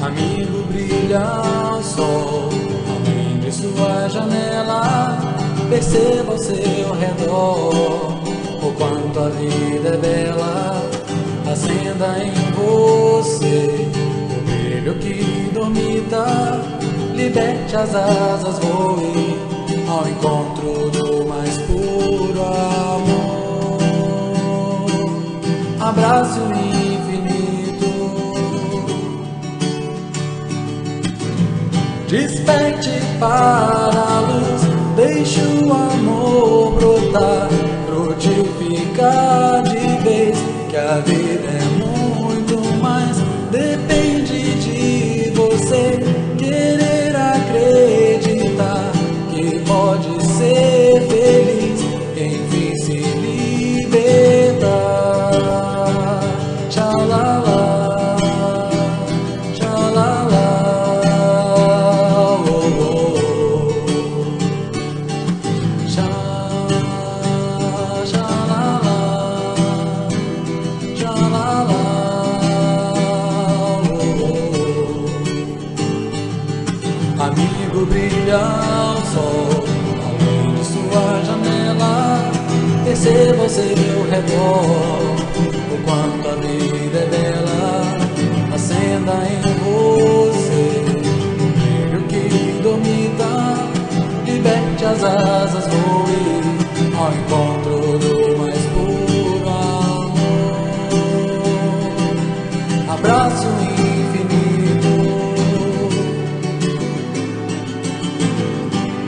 Amigo, brilha o sol além de sua janela. Perceba ao seu redor o quanto a vida é bela. Acenda em você o brilho que dormita. Liberte as asas, voe ao encontro do mais puro amor. Abraço infinito. Desperte para a luz, deixe o amor brotar, frutificar de vez, que a vida é muito mais. Depende de você querer acreditar que pode ser feliz, enfim se libertar. Tchalala, tchalala, oh, oh, oh. Tchalala, tchalala, oh, oh. Amigo, brilha o sol além de sua janela. Perceba ao seu redor o quanto a vida é bela. Acenda em você o brilho que dormita. Liberte as asas, voe ao encontro do mais puro amor. Abraço infinito.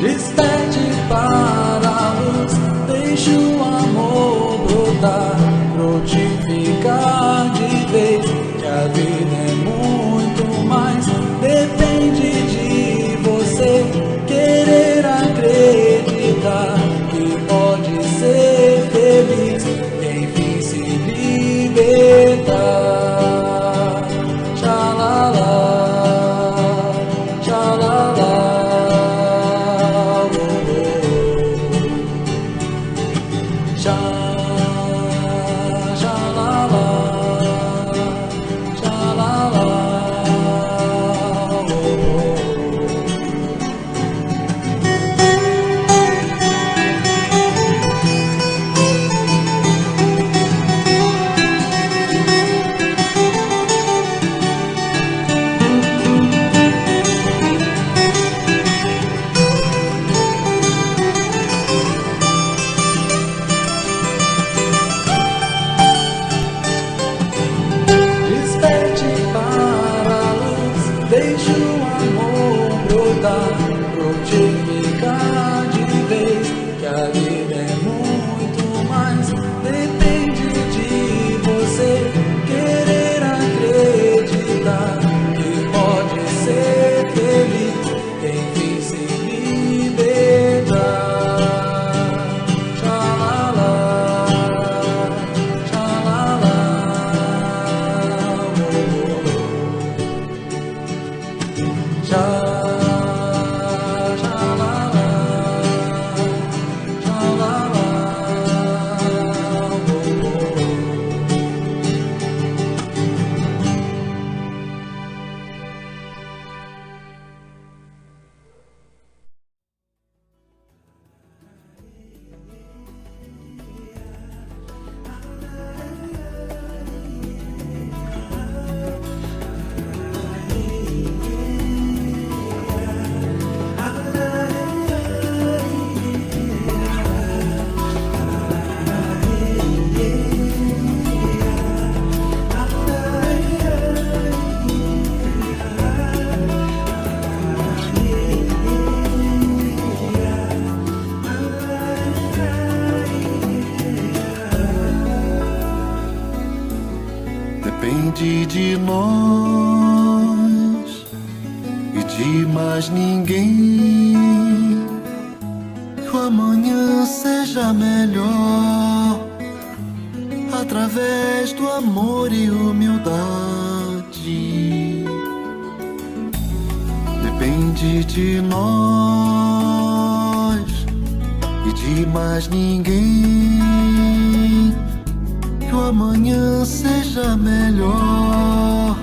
Desperte para a luz, deixe o amor brotar, frutificar de vez, que a vida é muito mais. Depende de você querer acreditar que pode ser feliz, enfim se libertar. Tchalala, tchalala, oh, oh. Tchalala, tchalala, oh, oh. Desperte para a luz, deixe o amor brotar, frutificar de vez, que a vida é muito mais. Depende de você querer acreditar que pode ser feliz, enfim se libertar. Tchalala, tchalala, oh, oh. Tchalala, tchalala, oh, oh. Depende de nós e de mais ninguém, que o amanhã seja melhor, através do amor e humildade. Depende de nós e de mais ninguém, que o amanhã seja melhor,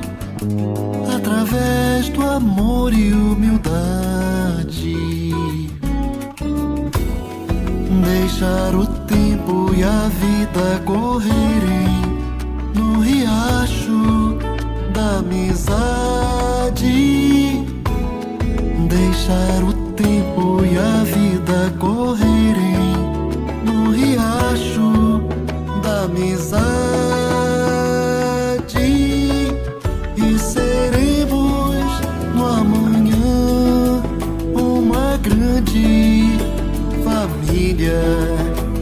através através do amor e humildade. Deixar o tempo e a vida correrem no riacho da amizade. Deixar o tempo e a vida correrem no riacho da amizade. E seremos no amanhã uma grande família.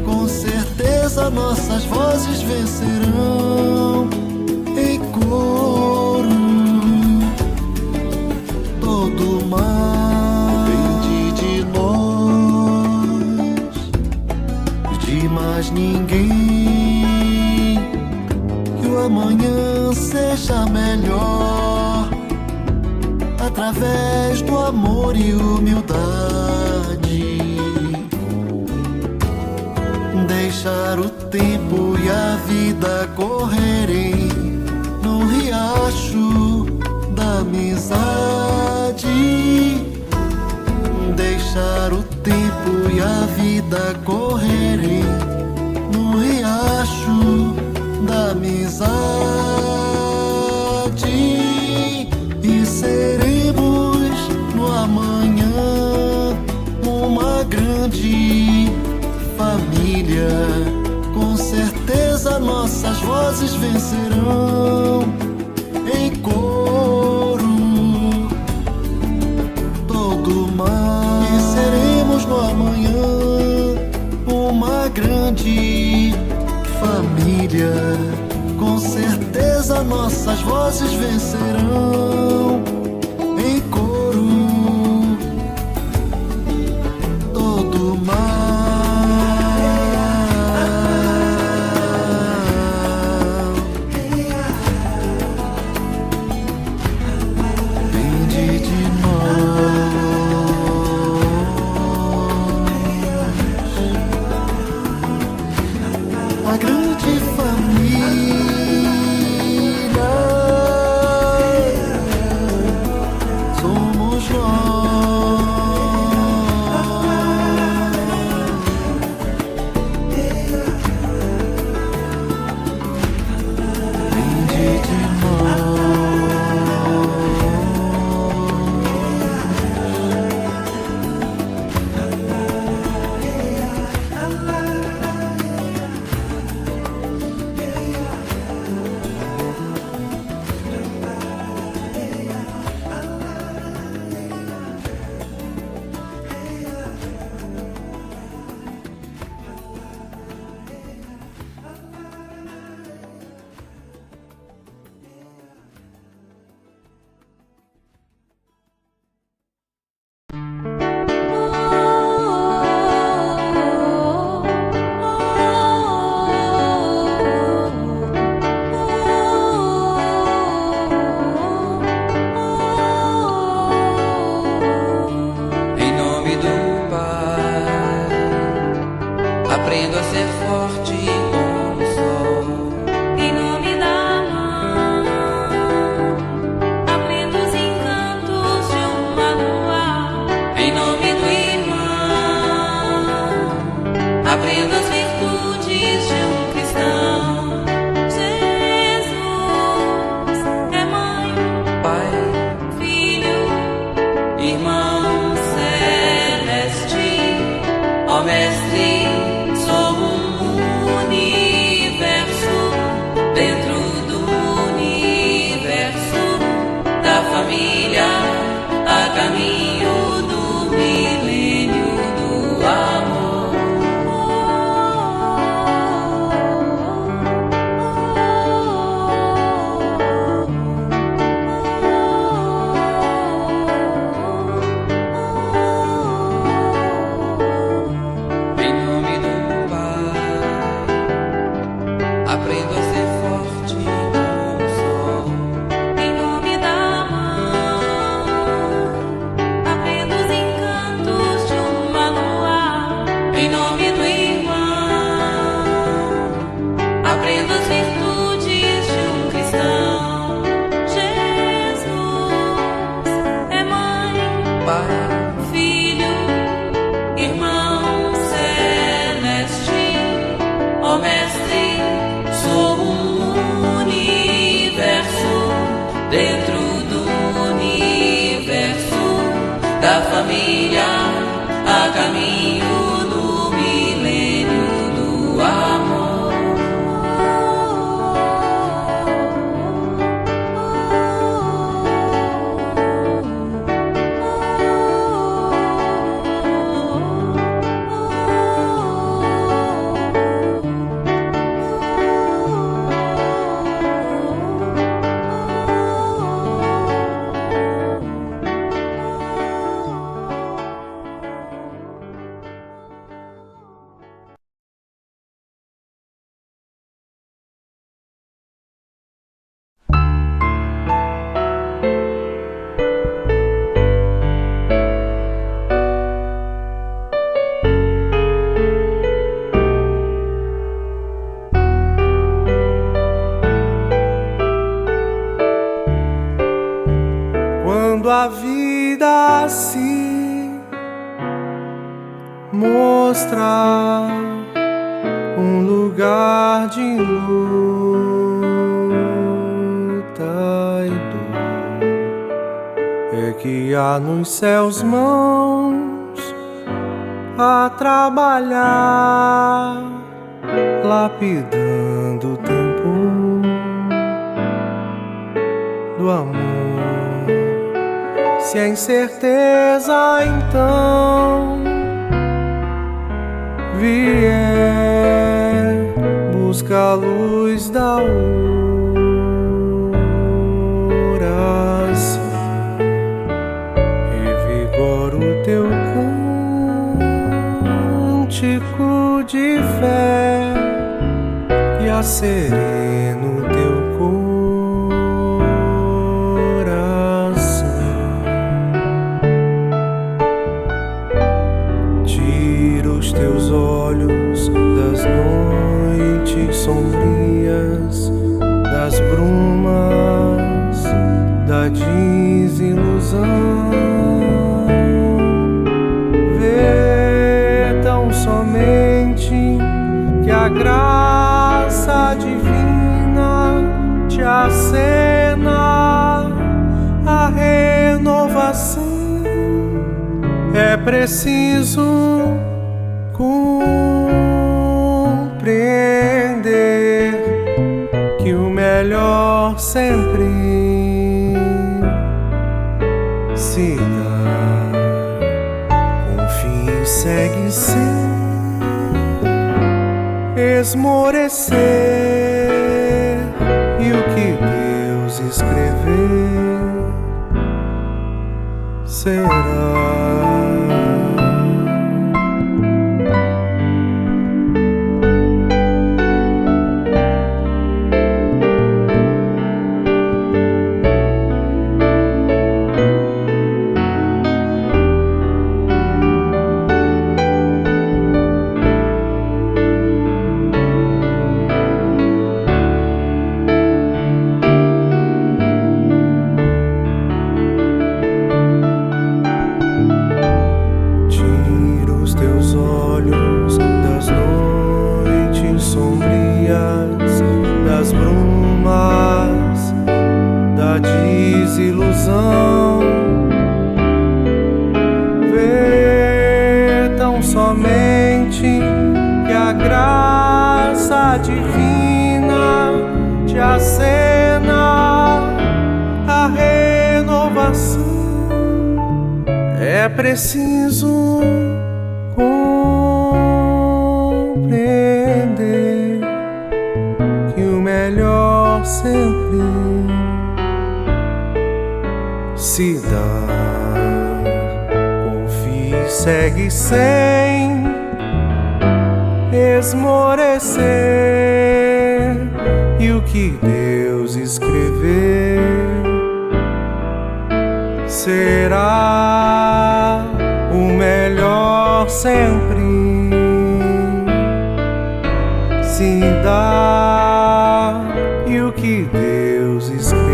Com certeza nossas vozes vencerão em coro. Todo mal depende de nós, de mais ninguém. Que o amanhã seja melhor através do amor e humildade. Deixar o tempo e a vida correrem no riacho da amizade. Deixar o tempo e a vida correrem no riacho da amizade. E seremos no amanhã uma grande família. Com certeza nossas vozes vencerão em coro todo mal. E seremos no amanhã uma grande família. Com certeza nossas vozes vencerão em coro todo mal. A grande família somos aprendo a ser forte como sou. Em nome da mãe, aprendo os encantos de um manual. Em nome do irmão, aprendo as virtudes de um cristão. Jesus é mãe, Pai, filho, irmão celeste, ó mestre, sou um universo dentro do universo da família, a caminho do milênio do amor. Em Pai, Filho, Irmão celeste, ó Mestre, sou um universo dentro do universo da família, a caminho do milênio do amor. Quando a vida se mostrar um lugar de luta e dor, é que há nos céus mãos a trabalhar, lapidando o tempo do amor. Se a incerteza então vier, busca a luz da oração, revigora o teu cântico de fé e acerena o teu teus olhos das noites sombrias, das brumas, da desilusão. Vê tão somente que a graça divina te acena a renovação. É preciso compreender que o melhor sempre se dá. Confie, segue sem esmorecer, e o que Deus escrever será. Das brumas, da desilusão, vê tão somente que a graça divina te acena a renovação. É preciso compreender que o melhor sempre se dá. Confie, segue sem esmorecer, e o que Deus escrever será o melhor sempre se dá, e o que Deus escrever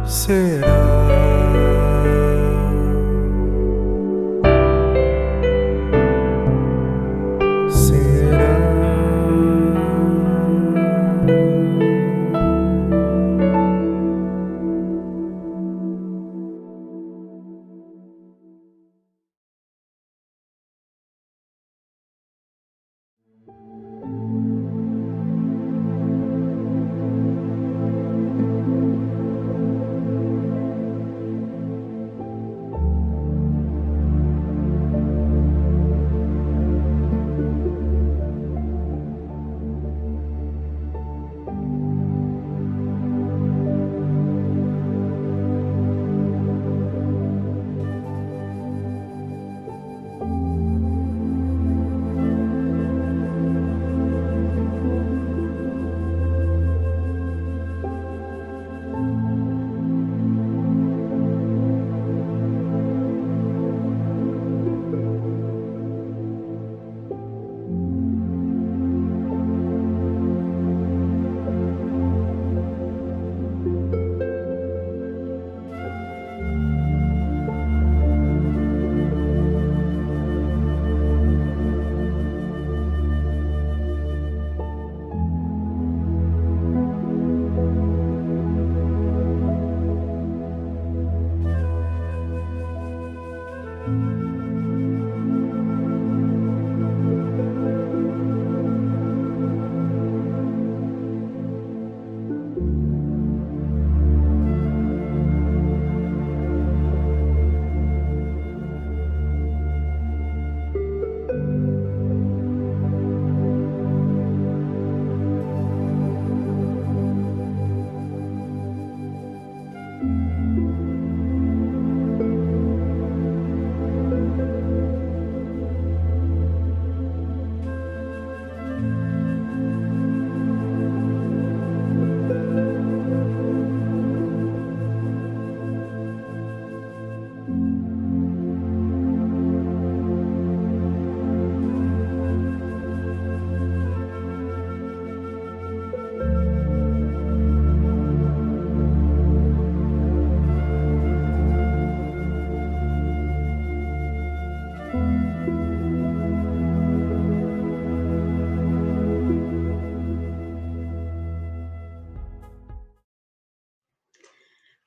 será.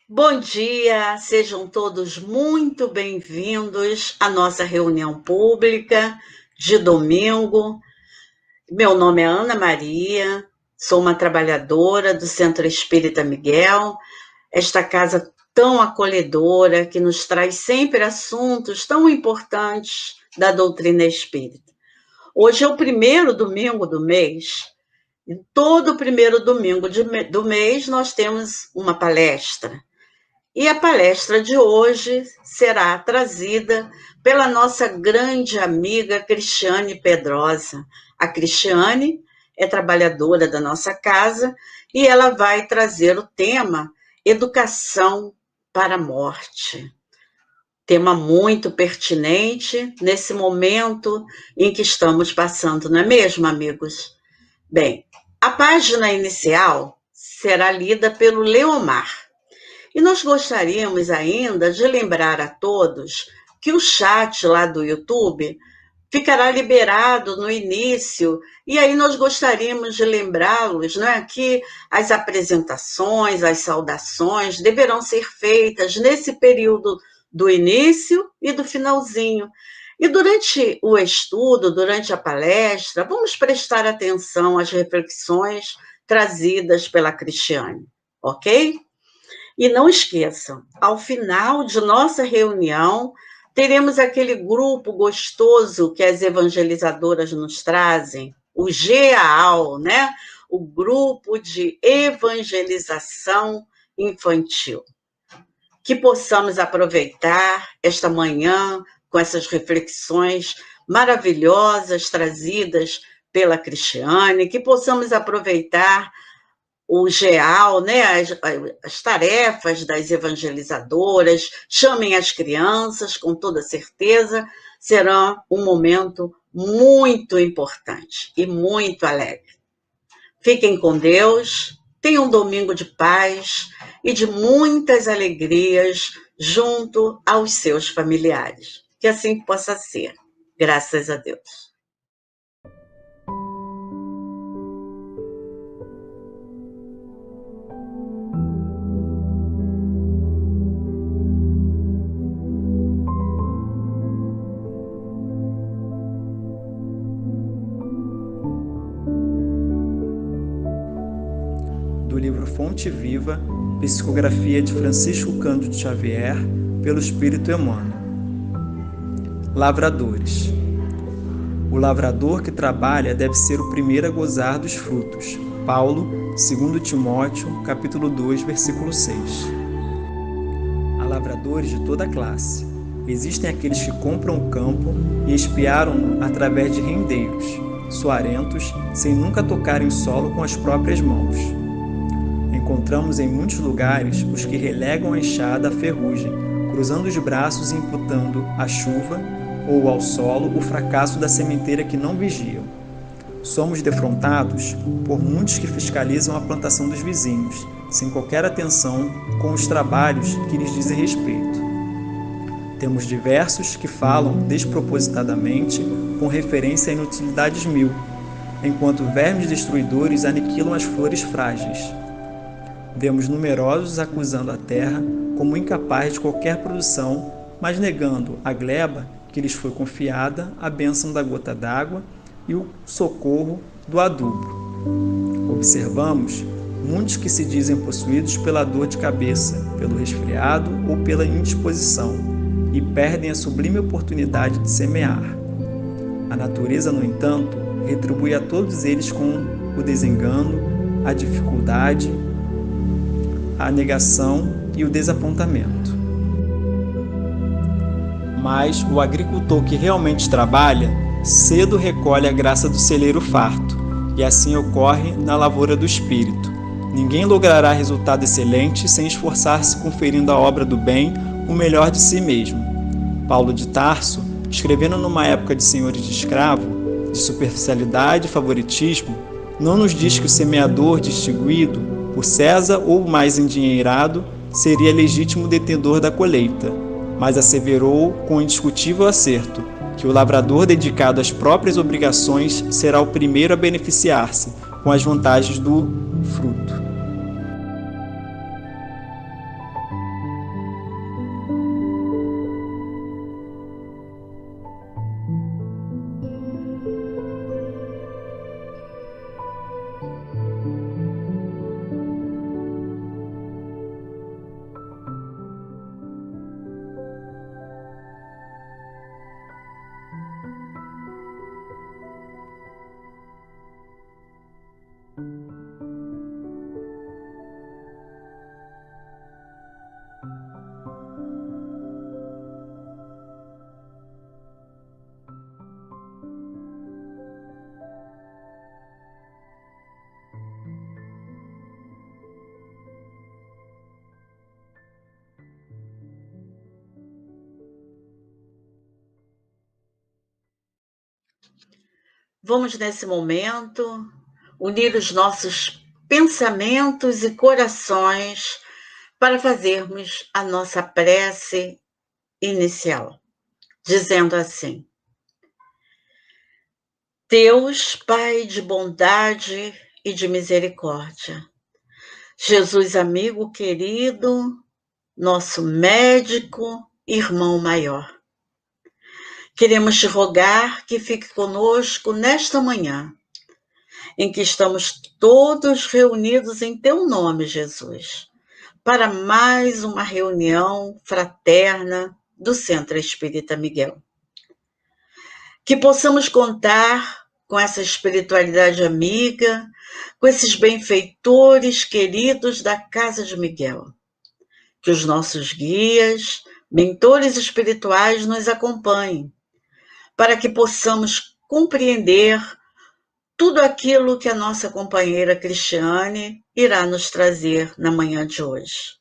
Bom dia, sejam todos muito bem-vindos à nossa reunião pública de domingo. Meu nome é Ana Maria, sou uma trabalhadora do Centro Espírita Miguel, esta casa tão acolhedora que nos traz sempre assuntos tão importantes da doutrina espírita. Hoje é o primeiro domingo do mês, e todo primeiro domingo do mês nós temos uma palestra. E a palestra de hoje será trazida pela nossa grande amiga Cristiane Pedrosa. A Cristiane é trabalhadora da nossa casa e ela vai trazer o tema Educação para a Morte. Tema muito pertinente nesse momento em que estamos passando, não é mesmo, amigos? Bem, a página inicial será lida pelo Leomar. E nós gostaríamos ainda de lembrar a todos que o chat lá do YouTube ficará liberado no início, e aí nós gostaríamos de lembrá-los, que as apresentações, as saudações deverão ser feitas nesse período do início e do finalzinho. E durante o estudo, durante a palestra, vamos prestar atenção às reflexões trazidas pela Cristiane, ok? E não esqueçam, ao final de nossa reunião, teremos aquele grupo gostoso que as evangelizadoras nos trazem, o GAAL, o Grupo de Evangelização Infantil. Que possamos aproveitar esta manhã com essas reflexões maravilhosas trazidas pela Cristiane, que possamos aproveitar o GEAL, as tarefas das evangelizadoras, chamem as crianças, com toda certeza, será um momento muito importante e muito alegre. Fiquem com Deus, tenham um domingo de paz e de muitas alegrias junto aos seus familiares. Que assim possa ser, graças a Deus. Do livro Fonte Viva, psicografia de Francisco Cândido Xavier, pelo Espírito Emmanuel. Lavradores. O lavrador que trabalha deve ser o primeiro a gozar dos frutos. Paulo, 2 Timóteo, capítulo 2, versículo 6. Há lavradores de toda classe. Existem aqueles que compram o campo e espiaram-no através de rendeiros, suarentos, sem nunca tocarem o solo com as próprias mãos. Encontramos em muitos lugares os que relegam a enxada à ferrugem, cruzando os braços e imputando à chuva ou ao solo o fracasso da sementeira que não vigiam. Somos defrontados por muitos que fiscalizam a plantação dos vizinhos, sem qualquer atenção com os trabalhos que lhes dizem respeito. Temos diversos que falam despropositadamente com referência a inutilidades mil, enquanto vermes destruidores aniquilam as flores frágeis. Vemos numerosos acusando a terra como incapaz de qualquer produção, mas negando à gleba que lhes foi confiada a bênção da gota d'água e o socorro do adubo. Observamos muitos que se dizem possuídos pela dor de cabeça, pelo resfriado ou pela indisposição, e perdem a sublime oportunidade de semear. A natureza, no entanto, retribui a todos eles com o desengano, a dificuldade, a negação e o desapontamento. Mas o agricultor que realmente trabalha, cedo recolhe a graça do celeiro farto, e assim ocorre na lavoura do espírito. Ninguém logrará resultado excelente sem esforçar-se conferindo à obra do bem o melhor de si mesmo. Paulo de Tarso, escrevendo numa época de senhores de escravo, de superficialidade e favoritismo, não nos diz que o semeador distinguido por César ou mais endinheirado seria legítimo detentor da colheita, mas asseverou com indiscutível acerto que o lavrador dedicado às próprias obrigações será o primeiro a beneficiar-se com as vantagens do fruto. Vamos, nesse momento, unir os nossos pensamentos e corações para fazermos a nossa prece inicial, dizendo assim: Deus, Pai de bondade e de misericórdia, Jesus, amigo querido, nosso médico, irmão maior, queremos te rogar que fique conosco nesta manhã, em que estamos todos reunidos em teu nome, Jesus, para mais uma reunião fraterna do Centro Espírita Miguel. Que possamos contar com essa espiritualidade amiga, com esses benfeitores queridos da Casa de Miguel. Que os nossos guias, mentores espirituais nos acompanhem, para que possamos compreender tudo aquilo que a nossa companheira Cristiane irá nos trazer na manhã de hoje.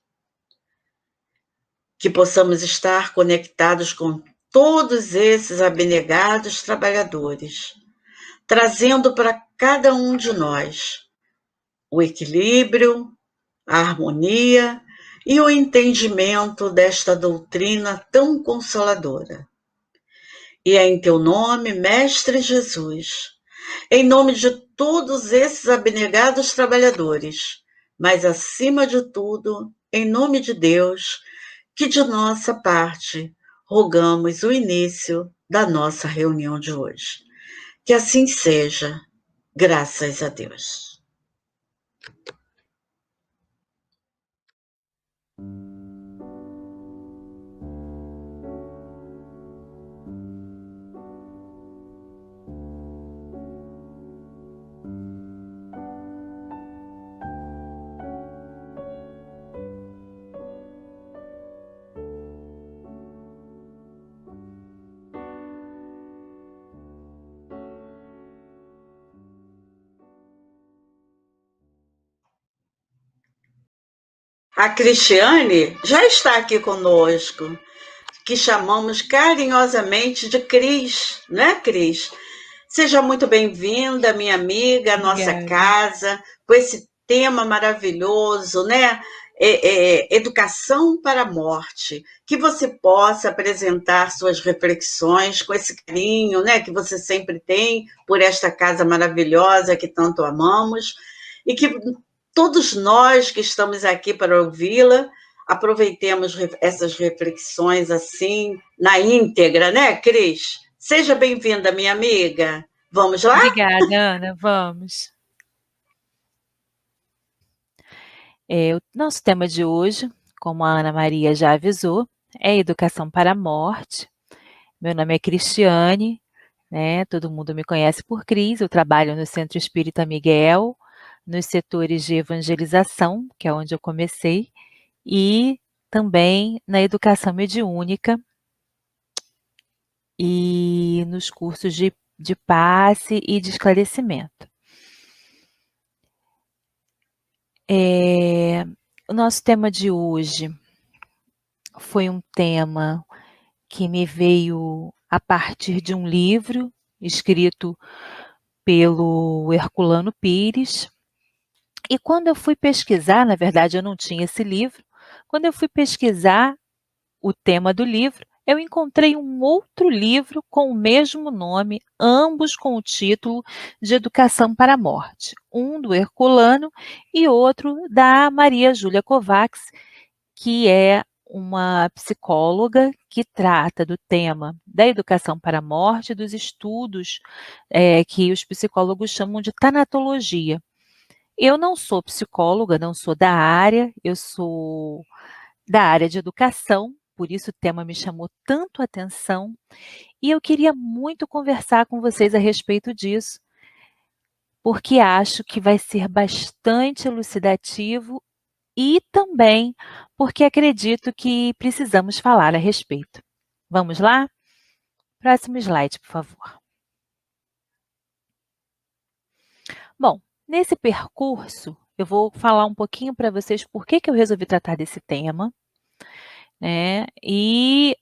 Que possamos estar conectados com todos esses abnegados trabalhadores, trazendo para cada um de nós o equilíbrio, a harmonia e o entendimento desta doutrina tão consoladora. E é em teu nome, Mestre Jesus, em nome de todos esses abnegados trabalhadores, mas acima de tudo, em nome de Deus, que de nossa parte rogamos o início da nossa reunião de hoje. Que assim seja, graças a Deus. A Cristiane já está aqui conosco, que chamamos carinhosamente de Cris, né, Cris? Seja muito bem-vinda, minha amiga, à nossa casa, com esse tema maravilhoso, né? Educação para a morte. Que você possa apresentar suas reflexões com esse carinho, né, que você sempre tem por esta casa maravilhosa que tanto amamos, e que todos nós que estamos aqui para ouvi-la, aproveitemos essas reflexões assim, na íntegra, né, Cris? Seja bem-vinda, minha amiga. Vamos lá? Obrigada, Ana. Vamos. O nosso tema de hoje, como a Ana Maria já avisou, é Educação para a Morte. Meu nome é Cristiane, né? Todo mundo me conhece por Cris. Eu trabalho no Centro Espírita Miguel, nos setores de evangelização, que é onde eu comecei, e também na educação mediúnica e nos cursos de passe e de esclarecimento. O nosso tema de hoje foi um tema que me veio a partir de um livro escrito pelo Herculano Pires. E quando eu fui pesquisar, na verdade eu não tinha esse livro, quando eu fui pesquisar o tema do livro, eu encontrei um outro livro com o mesmo nome, ambos com o título de Educação para a Morte. Um do Herculano e outro da Maria Júlia Kovacs, que é uma psicóloga que trata do tema da educação para a morte, dos estudos que os psicólogos chamam de tanatologia. Eu não sou psicóloga, não sou da área, eu sou da área de educação, por isso o tema me chamou tanto a atenção, e eu queria muito conversar com vocês a respeito disso, porque acho que vai ser bastante elucidativo e também porque acredito que precisamos falar a respeito. Vamos lá? Próximo slide, por favor. Bom, nesse percurso, eu vou falar um pouquinho para vocês por que eu resolvi tratar desse tema, né? E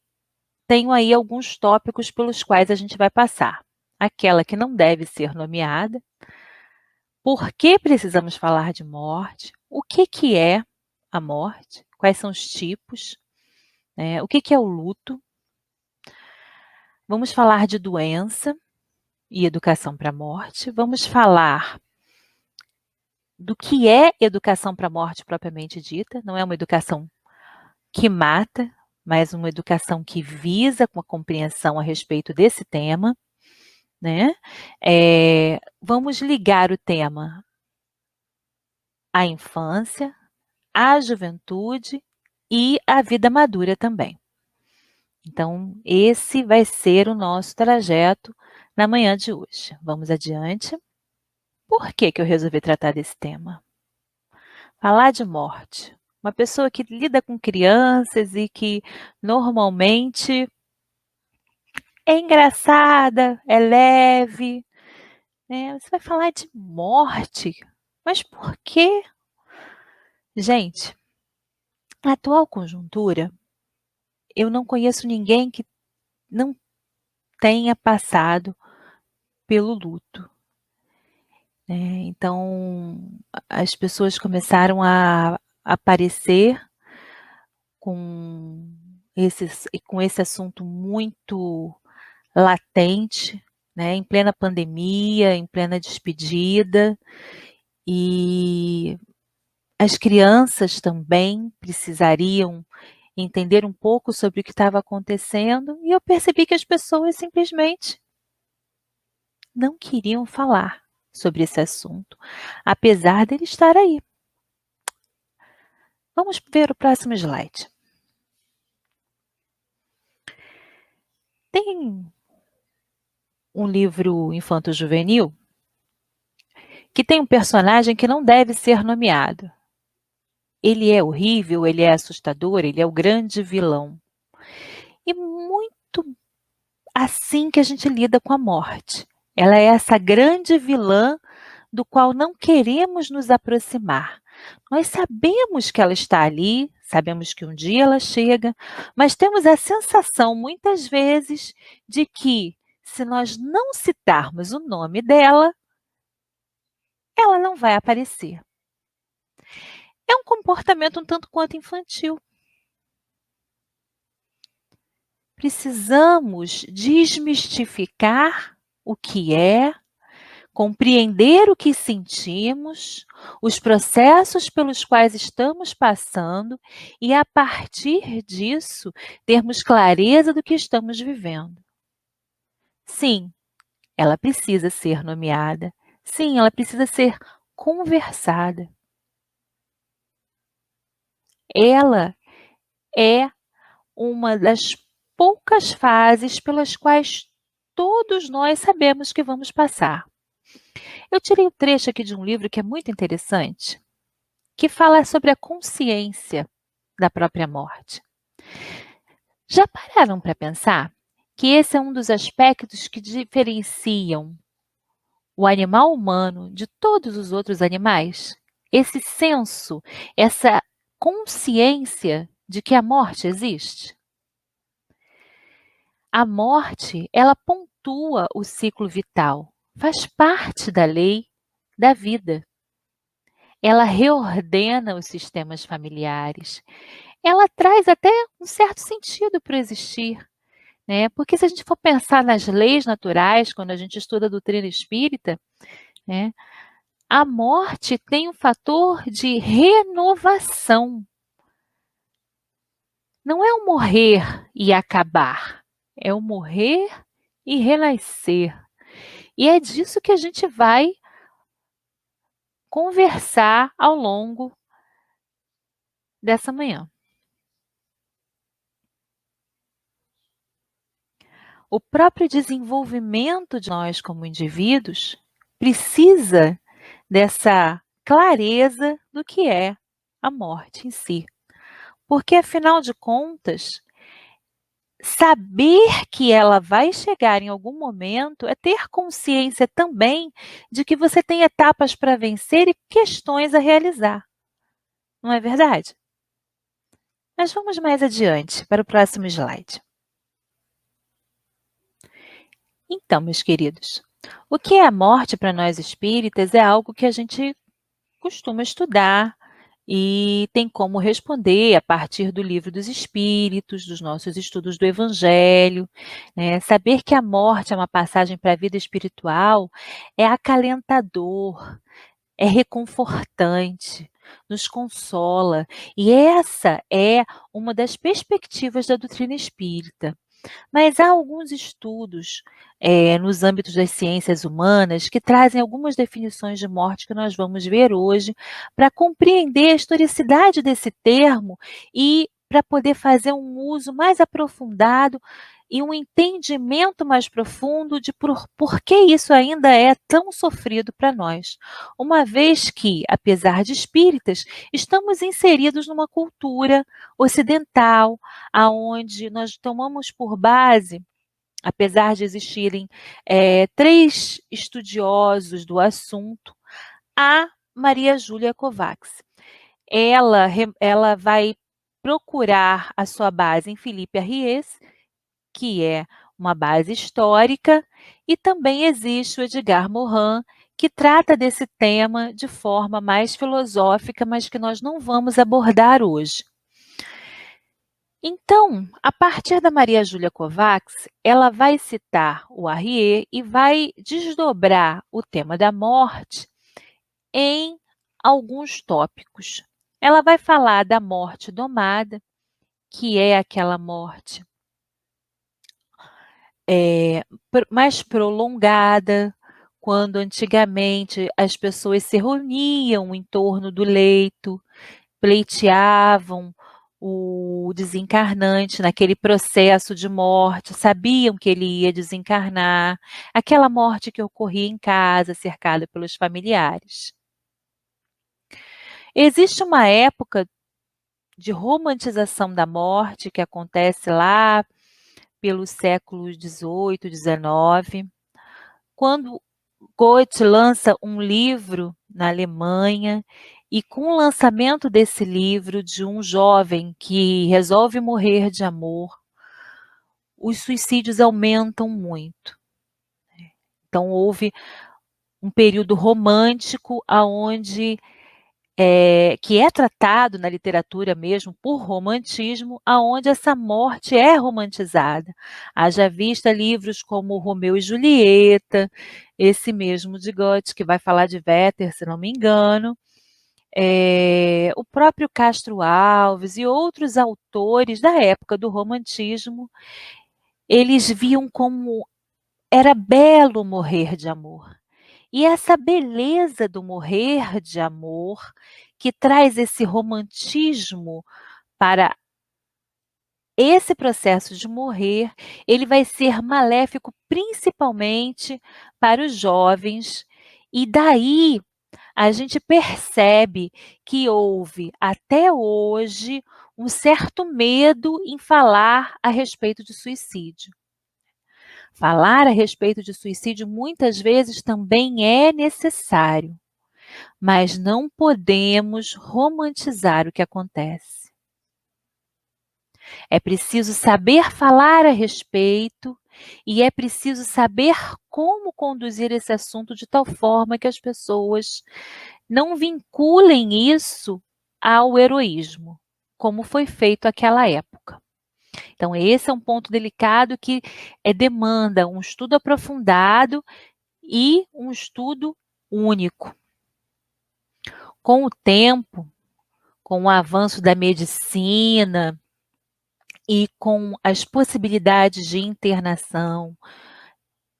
tenho aí alguns tópicos pelos quais a gente vai passar. aquela que não deve ser nomeada. Por que precisamos falar de morte? O que é a morte? Quais são os tipos? O que é o luto? Vamos falar de doença e educação para a morte. Vamos falar do que é educação para a morte propriamente dita. Não é uma educação que mata, mas uma educação que visa com a compreensão a respeito desse tema. Vamos ligar o tema à infância, à juventude e à vida madura também. Então, esse vai ser o nosso trajeto na manhã de hoje. Vamos adiante. Por que eu resolvi tratar desse tema? Falar de morte. Uma pessoa que lida com crianças e que normalmente é engraçada, é leve. Você vai falar de morte. Mas por quê? Gente, na atual conjuntura, eu não conheço ninguém que não tenha passado pelo luto. Então, as pessoas começaram a aparecer com esse assunto muito latente, em plena pandemia, em plena despedida, e as crianças também precisariam entender um pouco sobre o que estava acontecendo, e eu percebi que as pessoas simplesmente não queriam falar sobre esse assunto, apesar dele estar aí. Vamos ver o próximo slide. Tem um livro infanto-juvenil que tem um personagem que não deve ser nomeado. Ele é horrível, ele é assustador, ele é o grande vilão. E muito assim que a gente lida com a morte. Ela é essa grande vilã do qual não queremos nos aproximar. Nós sabemos que ela está ali, sabemos que um dia ela chega, mas temos a sensação, muitas vezes, de que se nós não citarmos o nome dela, ela não vai aparecer. É um comportamento um tanto quanto infantil. Precisamos desmistificar o que é, compreender o que sentimos, os processos pelos quais estamos passando e, a partir disso, termos clareza do que estamos vivendo. Sim, ela precisa ser nomeada. Sim, ela precisa ser conversada. Ela é uma das poucas fases pelas quais todos nós sabemos que vamos passar. Eu tirei um trecho aqui de um livro que é muito interessante, que fala sobre a consciência da própria morte. Já pararam para pensar que esse é um dos aspectos que diferenciam o animal humano de todos os outros animais? Esse senso, essa consciência de que a morte existe? A morte, ela pontua o ciclo vital, faz parte da lei da vida. Ela reordena os sistemas familiares. Ela traz até um certo sentido para o existir, Porque se a gente for pensar nas leis naturais, quando a gente estuda a doutrina espírita, a morte tem um fator de renovação. Não é o morrer e acabar, é o morrer e renascer. E é disso que a gente vai conversar ao longo dessa manhã. O próprio desenvolvimento de nós como indivíduos precisa dessa clareza do que é a morte em si. Porque, afinal de contas, saber que ela vai chegar em algum momento é ter consciência também de que você tem etapas para vencer e questões a realizar. Não é verdade? Mas vamos mais adiante para o próximo slide. Então, meus queridos, o que é a morte para nós espíritas é algo que a gente costuma estudar e tem como responder a partir do Livro dos Espíritos, dos nossos estudos do Evangelho, né? Saber que a morte é uma passagem para a vida espiritual é acalentador, é reconfortante, nos consola, e essa é uma das perspectivas da doutrina espírita. Mas há alguns estudos nos âmbitos das ciências humanas que trazem algumas definições de morte que nós vamos ver hoje, para compreender a historicidade desse termo e para poder fazer um uso mais aprofundado e um entendimento mais profundo de por que isso ainda é tão sofrido para nós. Uma vez que, apesar de espíritas, estamos inseridos numa cultura ocidental, aonde nós tomamos por base, apesar de existirem 3 estudiosos do assunto, a Maria Júlia Kovács. Ela vai procurar a sua base em Felipe Arries, que é uma base histórica, e também existe o Edgar Morin, que trata desse tema de forma mais filosófica, mas que nós não vamos abordar hoje. Então, a partir da Maria Júlia Kovács, ela vai citar o Arrier e vai desdobrar o tema da morte em alguns tópicos. Ela vai falar da morte domada, que é aquela morte mais prolongada, quando antigamente as pessoas se reuniam em torno do leito, pleiteavam o desencarnante naquele processo de morte, sabiam que ele ia desencarnar, aquela morte que ocorria em casa, cercada pelos familiares. Existe uma época de romantização da morte que acontece lá pelos séculos XVIII, XIX, quando Goethe lança um livro na Alemanha, e com o lançamento desse livro de um jovem que resolve morrer de amor, os suicídios aumentam muito. Então houve um período romântico aonde que é tratado na literatura mesmo por romantismo, aonde essa morte é romantizada. Haja vista livros como Romeu e Julieta, esse mesmo de Goethe, que vai falar de Werther, se não me engano, o próprio Castro Alves e outros autores da época do romantismo, eles viam como era belo morrer de amor. E essa beleza do morrer de amor, que traz esse romantismo para esse processo de morrer, ele vai ser maléfico principalmente para os jovens, e daí a gente percebe que houve até hoje um certo medo em falar a respeito de suicídio. Falar a respeito de suicídio muitas vezes também é necessário, mas não podemos romantizar o que acontece. É preciso saber falar a respeito e é preciso saber como conduzir esse assunto de tal forma que as pessoas não vinculem isso ao heroísmo, como foi feito naquela época. Então, esse é um ponto delicado que demanda um estudo aprofundado e um estudo único. Com o tempo, com o avanço da medicina e com as possibilidades de internação,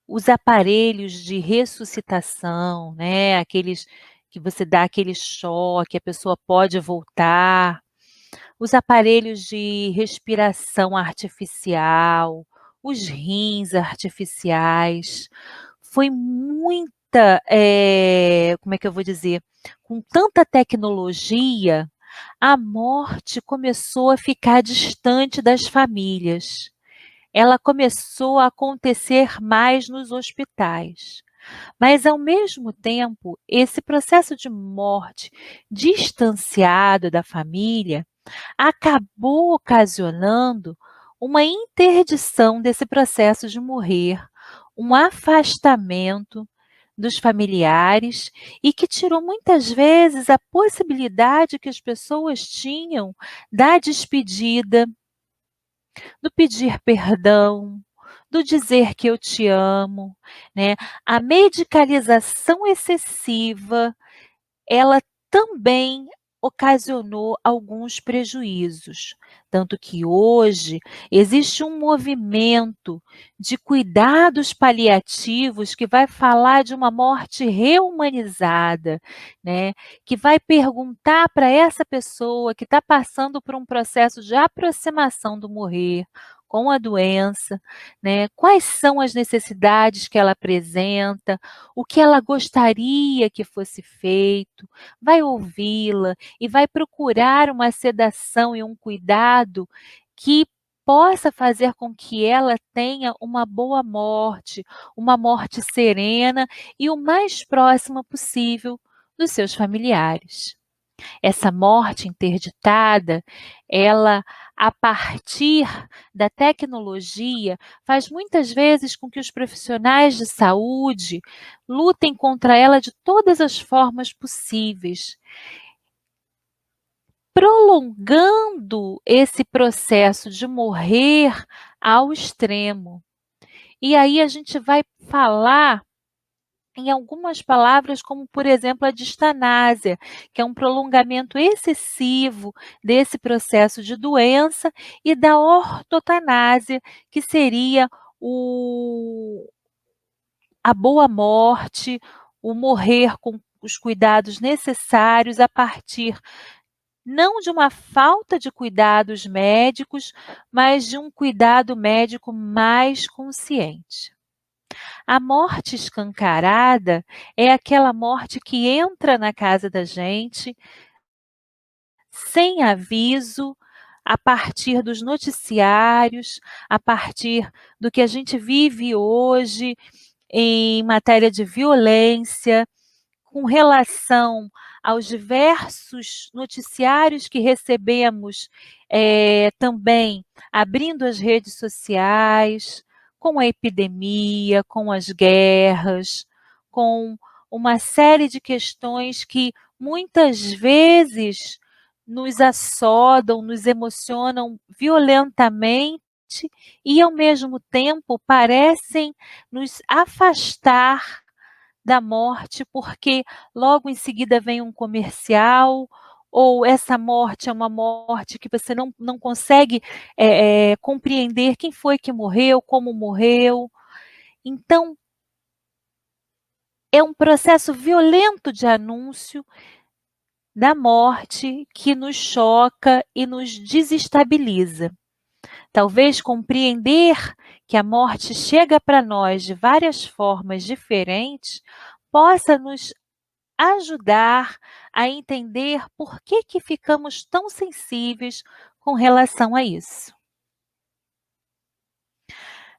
os aparelhos de ressuscitação, né, aqueles que você dá aquele choque, a pessoa pode voltar, os aparelhos de respiração artificial, os rins artificiais, foi muita, como é que eu vou dizer, com tanta tecnologia, a morte começou a ficar distante das famílias. Ela começou a acontecer mais nos hospitais. Mas, ao mesmo tempo, esse processo de morte distanciado da família acabou ocasionando uma interdição desse processo de morrer, um afastamento dos familiares e que tirou muitas vezes a possibilidade que as pessoas tinham da despedida, do pedir perdão, do dizer que eu te amo, né? A medicalização excessiva, ela também ocasionou alguns prejuízos. Tanto que hoje existe um movimento de cuidados paliativos que vai falar de uma morte reumanizada, né? Que vai perguntar para essa pessoa que está passando por um processo de aproximação do morrer com a doença, né? Quais são as necessidades que ela apresenta, o que ela gostaria que fosse feito, vai ouvi-la e vai procurar uma sedação e um cuidado que possa fazer com que ela tenha uma boa morte, uma morte serena e o mais próxima possível dos seus familiares. Essa morte interditada, ela, a partir da tecnologia, faz muitas vezes com que os profissionais de saúde lutem contra ela de todas as formas possíveis, prolongando esse processo de morrer ao extremo. E aí a gente vai falar em algumas palavras, como por exemplo a distanásia, que é um prolongamento excessivo desse processo de doença, e da ortotanásia, que seria a boa morte, o morrer com os cuidados necessários a partir não de uma falta de cuidados médicos, mas de um cuidado médico mais consciente. A morte escancarada é aquela morte que entra na casa da gente sem aviso, a partir dos noticiários, a partir do que a gente vive hoje em matéria de violência, com relação aos diversos noticiários que recebemos, também abrindo as redes sociais, com a epidemia, com as guerras, com uma série de questões que muitas vezes nos assodam, nos emocionam violentamente e, ao mesmo tempo, parecem nos afastar da morte, porque logo em seguida vem um comercial, ou essa morte é uma morte que você não consegue compreender quem foi que morreu, como morreu. Então, é um processo violento de anúncio da morte que nos choca e nos desestabiliza. Talvez compreender que a morte chega para nós de várias formas diferentes possa nos ajudar a entender por que ficamos tão sensíveis com relação a isso.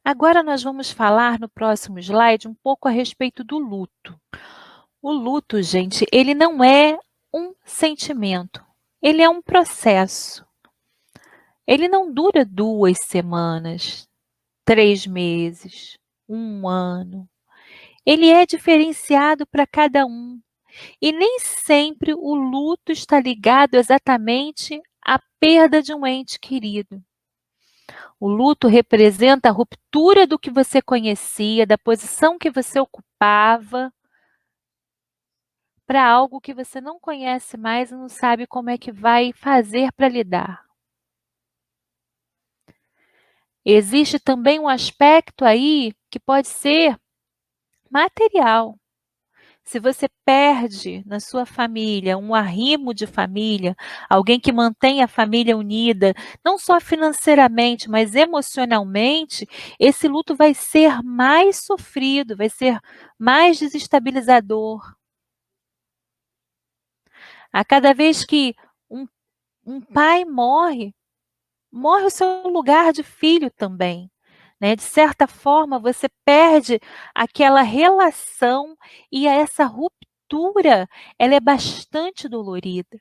Agora nós vamos falar no próximo slide um pouco a respeito do luto. O luto, gente, ele não é um sentimento, ele é um processo. Ele não dura 2 semanas, 3 meses, 1 ano. Ele é diferenciado para cada um. E nem sempre o luto está ligado exatamente à perda de um ente querido. O luto representa a ruptura do que você conhecia, da posição que você ocupava, para algo que você não conhece mais e não sabe como é que vai fazer para lidar. Existe também um aspecto aí que pode ser material. Se você perde na sua família um arrimo de família, alguém que mantém a família unida, não só financeiramente, mas emocionalmente, esse luto vai ser mais sofrido, vai ser mais desestabilizador. A cada vez que um pai morre o seu lugar de filho também. Né? De certa forma, você perde aquela relação e essa ruptura, ela é bastante dolorida.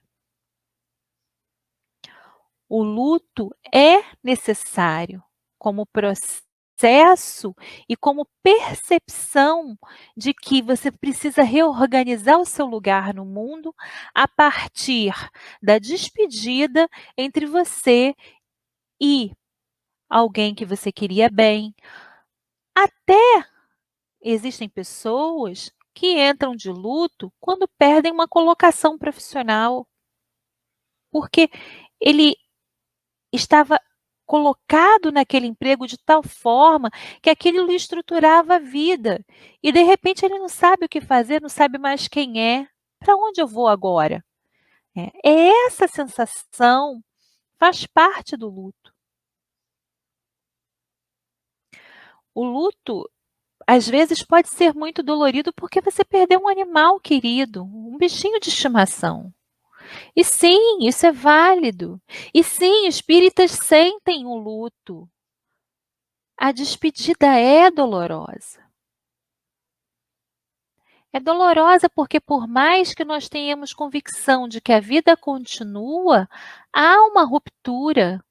O luto é necessário como processo processo e como percepção de que você precisa reorganizar o seu lugar no mundo a partir da despedida entre você e alguém que você queria bem. Até existem pessoas que entram de luto quando perdem uma colocação profissional, porque ele estava colocado naquele emprego de tal forma que aquilo lhe estruturava a vida. E de repente ele não sabe o que fazer, não sabe mais quem é. Para onde eu vou agora? Essa sensação faz parte do luto. O luto, às vezes, pode ser muito dolorido porque você perdeu um animal querido, um bichinho de estimação. E sim, isso é válido. E sim, espíritas sentem o luto. A despedida é dolorosa. É dolorosa porque, por mais que nós tenhamos convicção de que a vida continua, há uma ruptura.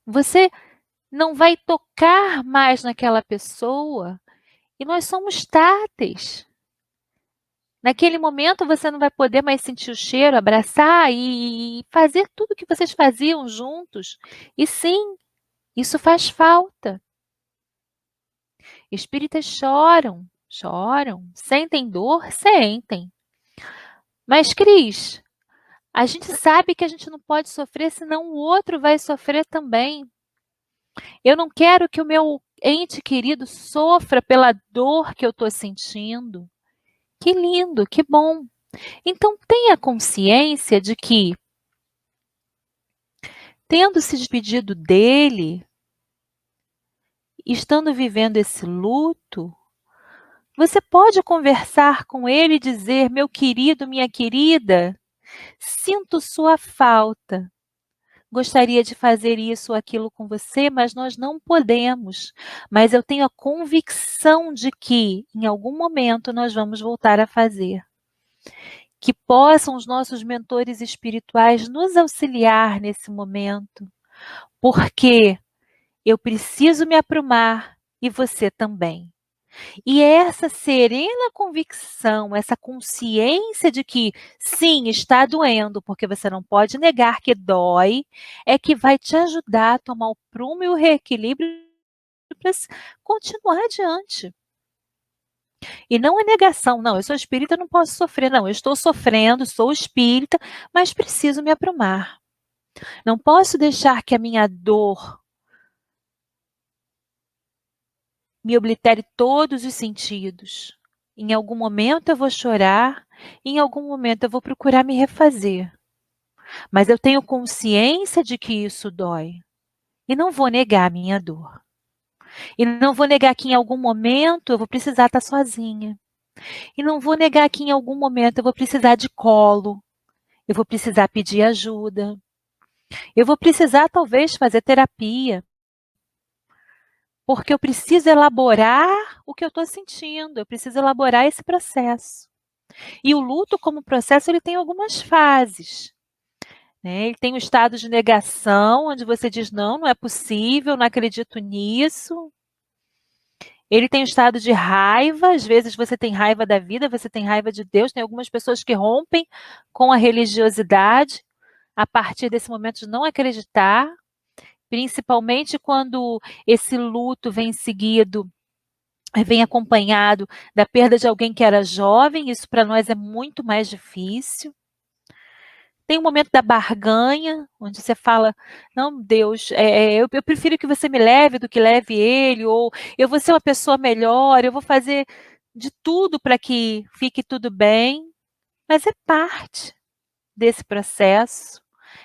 Você não vai tocar mais naquela pessoa e nós somos táteis. Naquele momento você não vai poder mais sentir o cheiro, abraçar e fazer tudo o que vocês faziam juntos. E sim, isso faz falta. Espíritas choram, sentem dor, sentem. Mas, Cris, a gente sabe que a gente não pode sofrer, senão o outro vai sofrer também. Eu não quero que o meu ente querido sofra pela dor que eu estou sentindo. Que lindo, que bom. Então, tenha consciência de que, tendo se despedido dele, estando vivendo esse luto, você pode conversar com ele e dizer: meu querido, minha querida, sinto sua falta. Gostaria de fazer isso ou aquilo com você, mas nós não podemos. Mas eu tenho a convicção de que, em algum momento, nós vamos voltar a fazer. Que possam os nossos mentores espirituais nos auxiliar nesse momento, porque eu preciso me aprumar e você também. E essa serena convicção, essa consciência de que sim, está doendo, porque você não pode negar que dói, é que vai te ajudar a tomar o prumo e o reequilíbrio para continuar adiante. E não é negação, não, eu sou espírita, não posso sofrer, não, eu estou sofrendo, sou espírita, mas preciso me aprumar. Não posso deixar que a minha dor me oblitere todos os sentidos. Em algum momento eu vou chorar, em algum momento eu vou procurar me refazer. Mas eu tenho consciência de que isso dói. E não vou negar a minha dor. E não vou negar que em algum momento eu vou precisar estar sozinha. E não vou negar que em algum momento eu vou precisar de colo. Eu vou precisar pedir ajuda. Eu vou precisar talvez fazer terapia. Porque eu preciso elaborar o que eu estou sentindo, eu preciso elaborar esse processo. E o luto, como processo, ele tem algumas fases. Né? Ele tem o estado de negação, onde você diz, não, não é possível, não acredito nisso. Ele tem o estado de raiva, às vezes você tem raiva da vida, você tem raiva de Deus. Tem algumas pessoas que rompem com a religiosidade a partir desse momento de não acreditar. Principalmente quando esse luto vem seguido, vem acompanhado da perda de alguém que era jovem, isso para nós é muito mais difícil. Tem o momento da barganha, onde você fala, não, Deus, eu prefiro que você me leve do que leve ele, ou eu vou ser uma pessoa melhor, eu vou fazer de tudo para que fique tudo bem, mas é parte desse processo,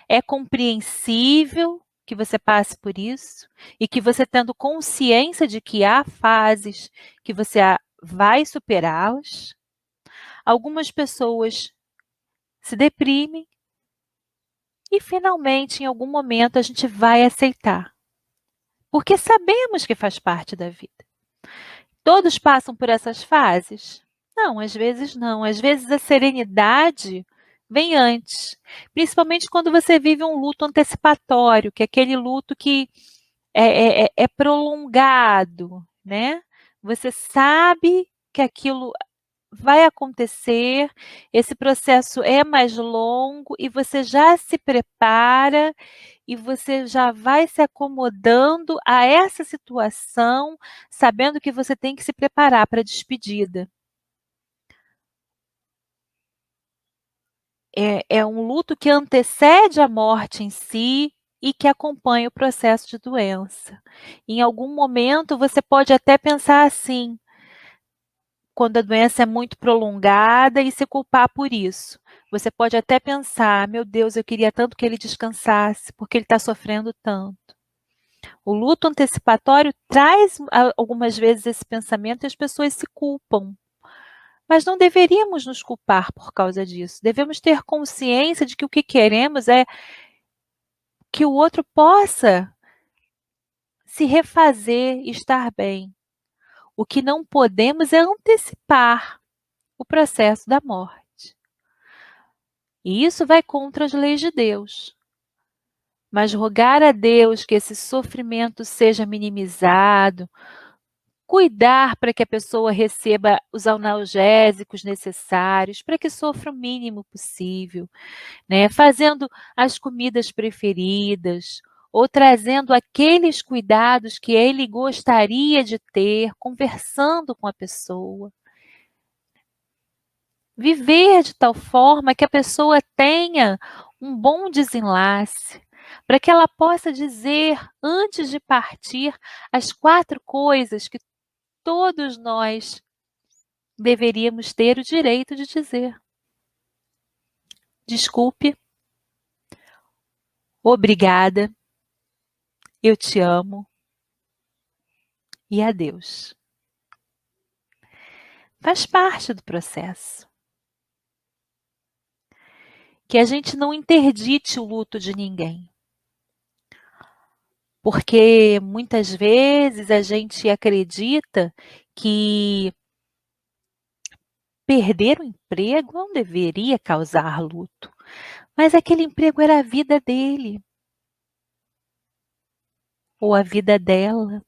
é compreensível que você passe por isso e que você, tendo consciência de que há fases que você vai superá-las. Algumas pessoas se deprimem e finalmente, em algum momento, a gente vai aceitar, porque sabemos que faz parte da vida. Todos passam por essas fases? Não, às vezes não. Às vezes a serenidade vem antes, principalmente quando você vive um luto antecipatório, que é aquele luto que é prolongado, né? Você sabe que aquilo vai acontecer, esse processo é mais longo e você já se prepara e você já vai se acomodando a essa situação, sabendo que você tem que se preparar para a despedida. É um luto que antecede a morte em si e que acompanha o processo de doença. Em algum momento você pode até pensar assim, quando a doença é muito prolongada e se culpar por isso. Você pode até pensar, meu Deus, eu queria tanto que ele descansasse, porque ele está sofrendo tanto. O luto antecipatório traz algumas vezes esse pensamento e as pessoas se culpam. Mas não deveríamos nos culpar por causa disso. Devemos ter consciência de que o que queremos é que o outro possa se refazer e estar bem. O que não podemos é antecipar o processo da morte. E isso vai contra as leis de Deus. Mas rogar a Deus que esse sofrimento seja minimizado, cuidar para que a pessoa receba os analgésicos necessários, para que sofra o mínimo possível, né? Fazendo as comidas preferidas, ou trazendo aqueles cuidados que ele gostaria de ter, conversando com a pessoa. Viver de tal forma que a pessoa tenha um bom desenlace, para que ela possa dizer, antes de partir, as 4 coisas que todos nós deveríamos ter o direito de dizer. Desculpe, obrigada, eu te amo e adeus. Faz parte do processo. Que a gente não interdite o luto de ninguém. Porque muitas vezes a gente acredita que perder o emprego não deveria causar luto. Mas aquele emprego era a vida dele. Ou a vida dela.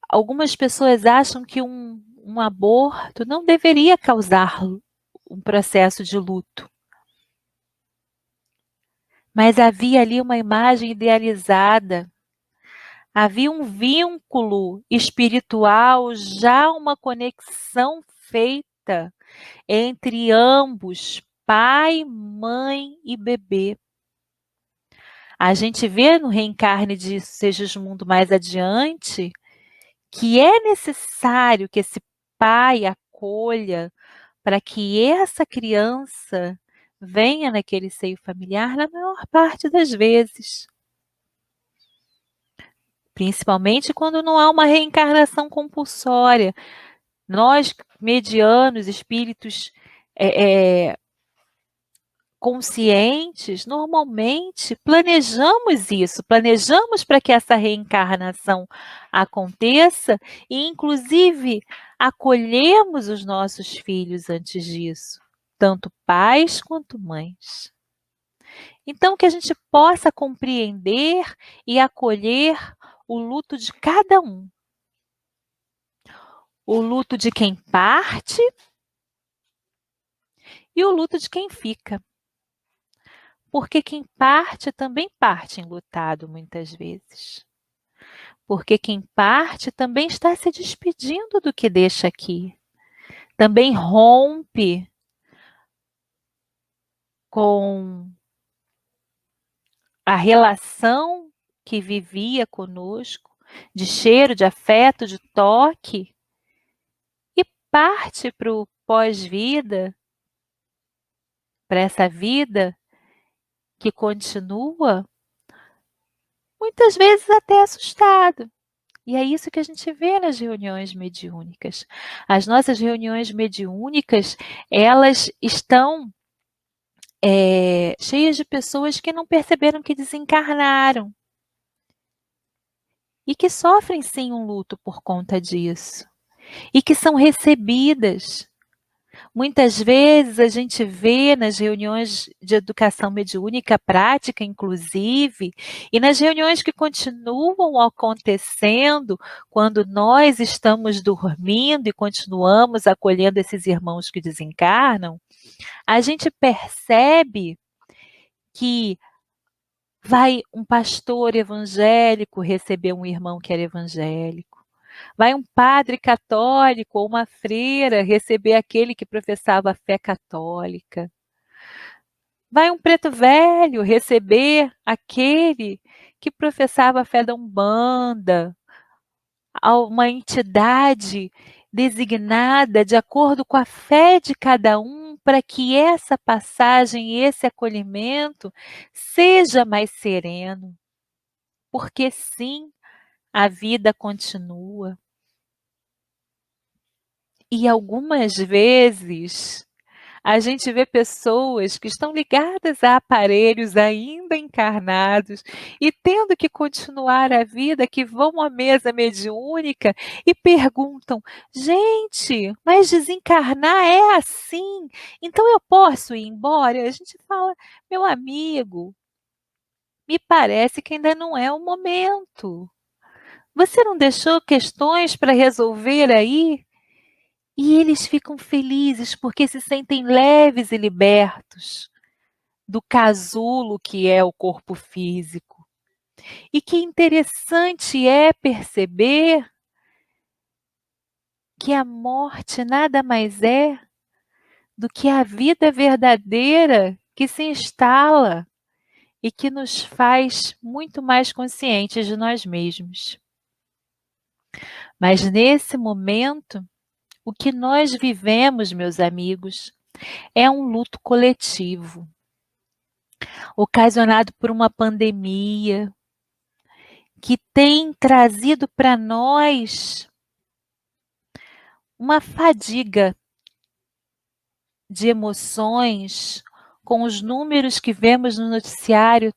Algumas pessoas acham que um aborto não deveria causar um processo de luto. Mas havia ali uma imagem idealizada. Havia um vínculo espiritual, já uma conexão feita entre ambos, pai, mãe e bebê. A gente vê no Reencarne de Segismundo mais adiante que é necessário que esse pai acolha para que essa criança venha naquele seio familiar na maior parte das vezes. Principalmente quando não há uma reencarnação compulsória. Nós, medianos, espíritos conscientes, normalmente planejamos isso, planejamos para que essa reencarnação aconteça e, inclusive, acolhemos os nossos filhos antes disso, tanto pais quanto mães. Então, que a gente possa compreender e acolher o luto de cada um. O luto de quem parte e o luto de quem fica. Porque quem parte também parte enlutado muitas vezes. Porque quem parte também está se despedindo do que deixa aqui. Também rompe com a relação que vivia conosco, de cheiro, de afeto, de toque, e parte para o pós-vida, para essa vida que continua, muitas vezes até assustado. E é isso que a gente vê nas reuniões mediúnicas. As nossas reuniões mediúnicas, elas estão cheias de pessoas que não perceberam que desencarnaram. E que sofrem sim um luto por conta disso. E que são recebidas Muitas vezes a gente vê nas reuniões de educação mediúnica prática, inclusive, e nas reuniões que continuam acontecendo quando nós estamos dormindo e continuamos acolhendo esses irmãos que desencarnam, a gente percebe que vai um pastor evangélico receber um irmão que era evangélico. Vai um padre católico ou uma freira receber aquele que professava a fé católica. Vai um preto velho receber aquele que professava a fé da Umbanda. Uma entidade designada de acordo com a fé de cada um, para que essa passagem e esse acolhimento seja mais sereno. Porque sim, a vida continua. E algumas vezes a gente vê pessoas que estão ligadas a aparelhos ainda encarnados e tendo que continuar a vida, que vão à mesa mediúnica e perguntam: gente, mas desencarnar é assim, então eu posso ir embora? A gente fala: meu amigo, me parece que ainda não é o momento. Você não deixou questões para resolver aí? E eles ficam felizes porque se sentem leves e libertos do casulo que é o corpo físico. E que interessante é perceber que a morte nada mais é do que a vida verdadeira que se instala e que nos faz muito mais conscientes de nós mesmos. Mas nesse momento, o que nós vivemos, meus amigos, é um luto coletivo, ocasionado por uma pandemia, que tem trazido para nós uma fadiga de emoções com os números que vemos no noticiário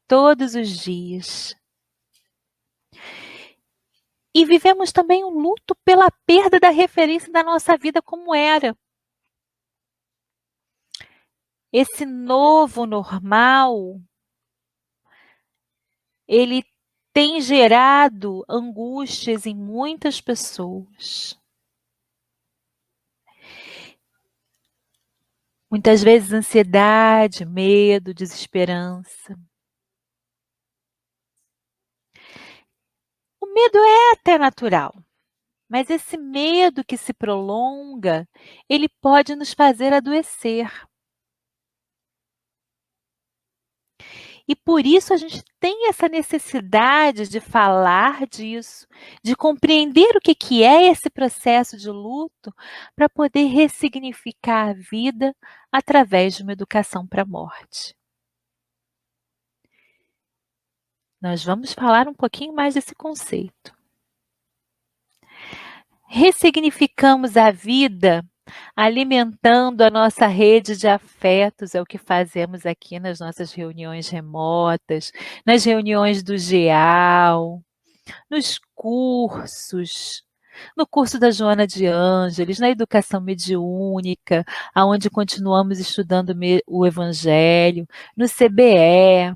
todos os dias. E vivemos também um luto pela perda da referência da nossa vida como era. Esse novo normal, ele tem gerado angústias em muitas pessoas. Muitas vezes ansiedade, medo, desesperança. O medo é até natural, mas esse medo que se prolonga, ele pode nos fazer adoecer. E por isso a gente tem essa necessidade de falar disso, de compreender o que é esse processo de luto, para poder ressignificar a vida através de uma educação para a morte. Nós vamos falar um pouquinho mais desse conceito. Ressignificamos a vida alimentando a nossa rede de afetos, é o que fazemos aqui nas nossas reuniões remotas, nas reuniões do GEAL, nos cursos, no curso da Joana de Ângeles, na educação mediúnica, onde continuamos estudando o Evangelho, no CBE,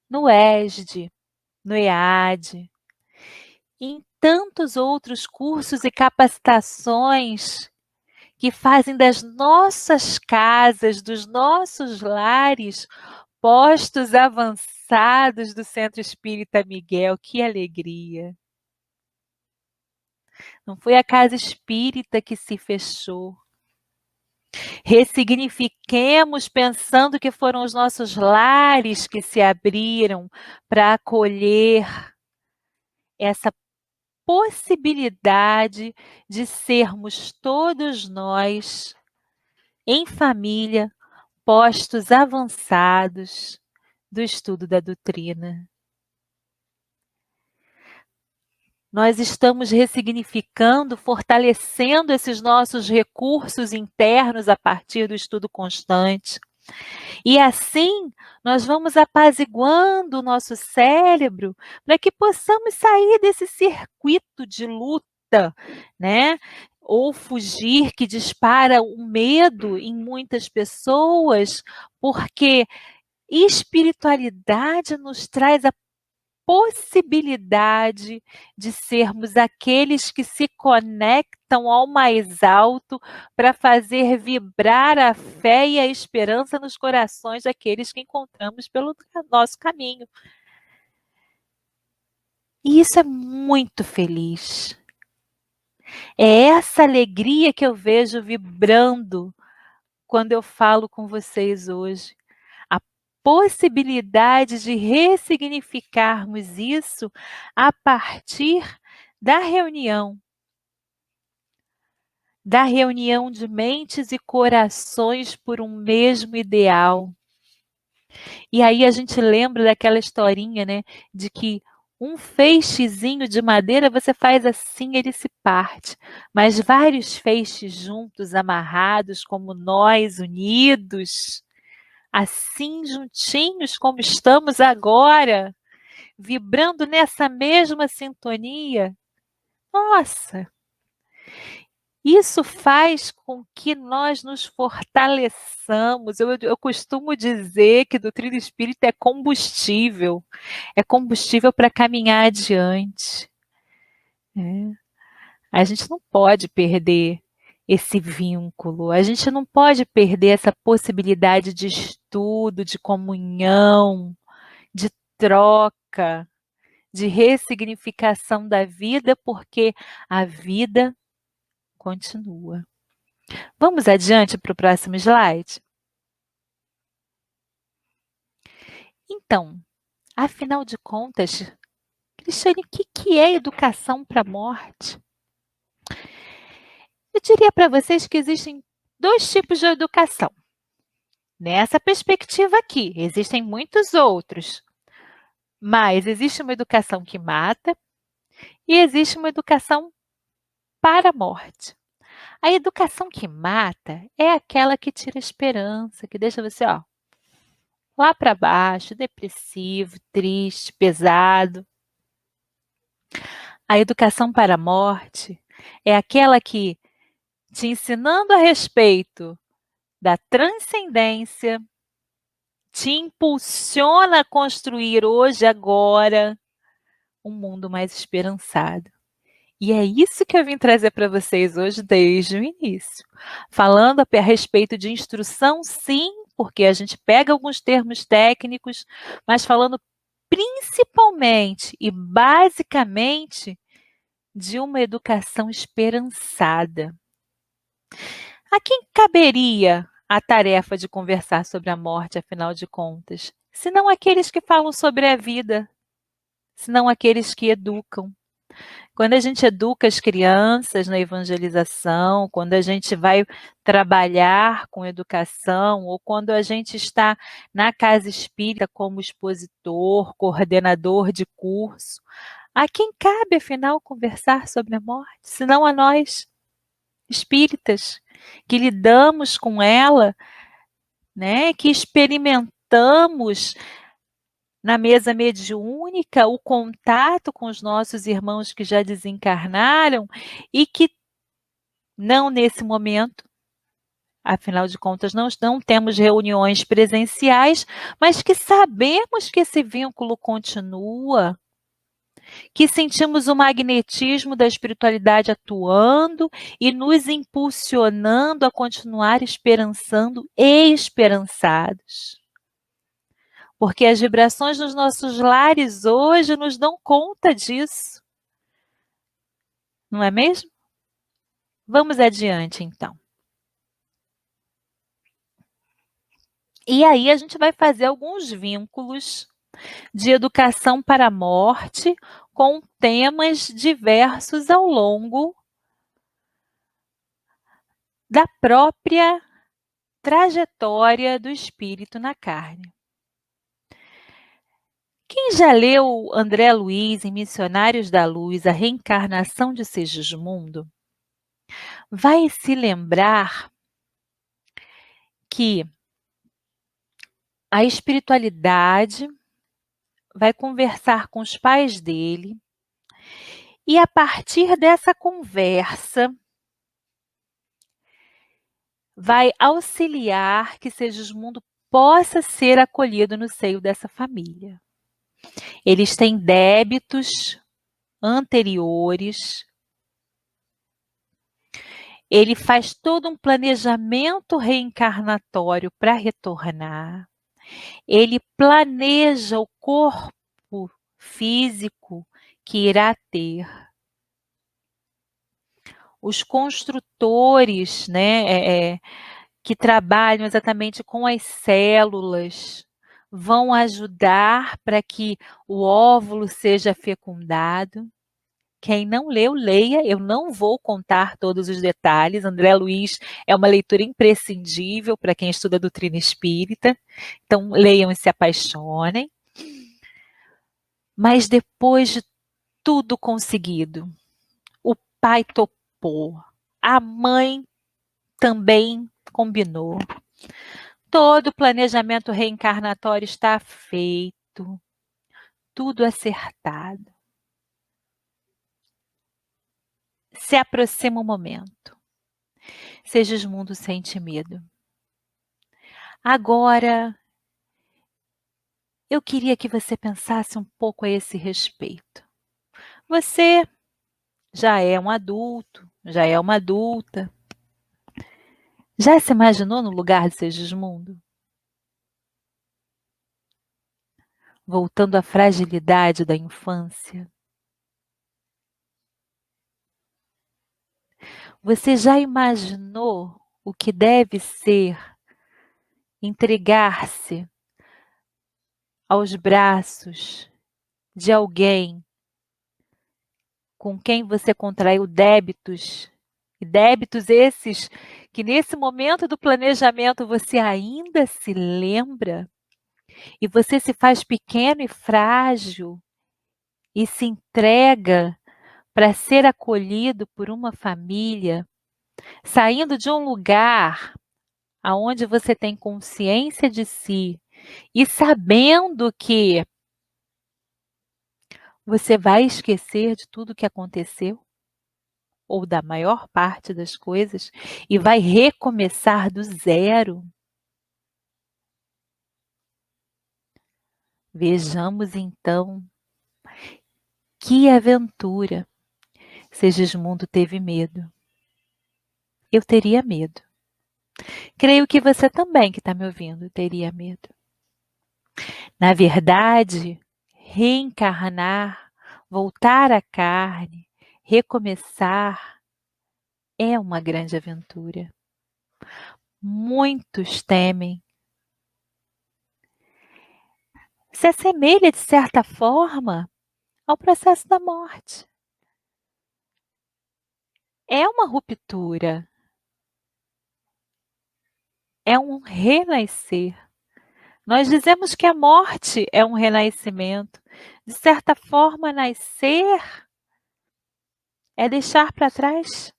no ESD, no EAD, em tantos outros cursos e capacitações que fazem das nossas casas, dos nossos lares, postos avançados do Centro Espírita Miguel. Que alegria! Não foi a casa espírita que se fechou. Ressignifiquemos pensando que foram os nossos lares que se abriram para acolher essa possibilidade de sermos todos nós, em família, postos avançados do estudo da doutrina. Nós estamos ressignificando, fortalecendo esses nossos recursos internos a partir do estudo constante. E assim, nós vamos apaziguando o nosso cérebro para que possamos sair desse circuito de luta, né? ou fugir, que dispara o medo em muitas pessoas, porque espiritualidade nos traz a possibilidade de sermos aqueles que se conectam ao mais alto para fazer vibrar a fé e a esperança nos corações daqueles que encontramos pelo nosso caminho. E isso é muito feliz. É essa alegria que eu vejo vibrando quando eu falo com vocês hoje. A possibilidade de ressignificarmos isso a partir da reunião de mentes e corações por um mesmo ideal. E aí a gente lembra daquela historinha, né, de que um feixezinho de madeira você faz assim, ele se parte, mas vários feixes juntos, amarrados, como nós, unidos, assim juntinhos como estamos agora, vibrando nessa mesma sintonia. Nossa! Isso faz com que nós nos fortaleçamos. Eu costumo dizer que doutrina espírita é combustível para caminhar adiante. A gente não pode perder esse vínculo, a gente não pode perder essa possibilidade de estudo, de comunhão, de troca, de ressignificação da vida, porque a vida continua. Vamos adiante para o próximo slide? Então, afinal de contas, Cristiane, o que é educação para a morte? Eu diria para vocês que existem 2 tipos de educação. Nessa perspectiva aqui, existem muitos outros, mas existe uma educação que mata e existe uma educação para a morte. A educação que mata é aquela que tira a esperança, que deixa você, lá para baixo, depressivo, triste, pesado. A educação para a morte é aquela que, te ensinando a respeito da transcendência, te impulsiona a construir hoje, agora, um mundo mais esperançado. E é isso que eu vim trazer para vocês hoje desde o início. Falando a respeito de instrução, sim, porque a gente pega alguns termos técnicos, mas falando principalmente e basicamente de uma educação esperançada. A quem caberia a tarefa de conversar sobre a morte, afinal de contas? Se não aqueles que falam sobre a vida, se não aqueles que educam. Quando a gente educa as crianças na evangelização, quando a gente vai trabalhar com educação, ou quando a gente está na casa espírita como expositor, coordenador de curso, a quem cabe, afinal, conversar sobre a morte? Se não a nós, espíritas, que lidamos com ela, né, que experimentamos na mesa mediúnica o contato com os nossos irmãos que já desencarnaram e que não nesse momento, afinal de contas, não temos reuniões presenciais, mas que sabemos que esse vínculo continua, que sentimos o magnetismo da espiritualidade atuando e nos impulsionando a continuar esperançando e esperançados. Porque as vibrações nos nossos lares hoje nos dão conta disso. Não é mesmo? Vamos adiante, então. E aí a gente vai fazer alguns vínculos de educação para a morte com temas diversos ao longo da própria trajetória do espírito na carne. Quem já leu André Luiz em Missionários da Luz, a reencarnação de Segismundo, vai se lembrar que a espiritualidade vai conversar com os pais dele e a partir dessa conversa, vai auxiliar que Segismundo possa ser acolhido no seio dessa família. Eles têm débitos anteriores. Ele faz todo um planejamento reencarnatório para retornar. Ele planeja o corpo físico que irá ter. Os construtores, né, que trabalham exatamente com as células, vão ajudar para que o óvulo seja fecundado. Quem não leu, leia. Eu não vou contar todos os detalhes. André Luiz é uma leitura imprescindível para quem estuda doutrina espírita. Então, leiam e se apaixonem. Mas depois de tudo conseguido, o pai topou, a mãe também combinou. Todo o planejamento reencarnatório está feito, tudo acertado. Se aproxima o momento. Segismundo sente medo. Agora, eu queria que você pensasse um pouco a esse respeito. Você já é um adulto, já é uma adulta. Já se imaginou no lugar de Segismundo? Voltando à fragilidade da infância. Você já imaginou o que deve ser entregar-se aos braços de alguém com quem você contraiu débitos, e débitos esses que nesse momento do planejamento você ainda se lembra, e você se faz pequeno e frágil e se entrega para ser acolhido por uma família, saindo de um lugar aonde você tem consciência de si e sabendo que você vai esquecer de tudo que aconteceu, ou da maior parte das coisas, e vai recomeçar do zero. Vejamos então que aventura. Segismundo teve medo. Eu teria medo. Creio que você também, que está me ouvindo, teria medo. Na verdade, reencarnar, voltar à carne, recomeçar, é uma grande aventura. Muitos temem. Se assemelha, de certa forma, ao processo da morte. É uma ruptura. É um renascer. Nós dizemos que a morte é um renascimento. De certa forma, nascer é deixar para trás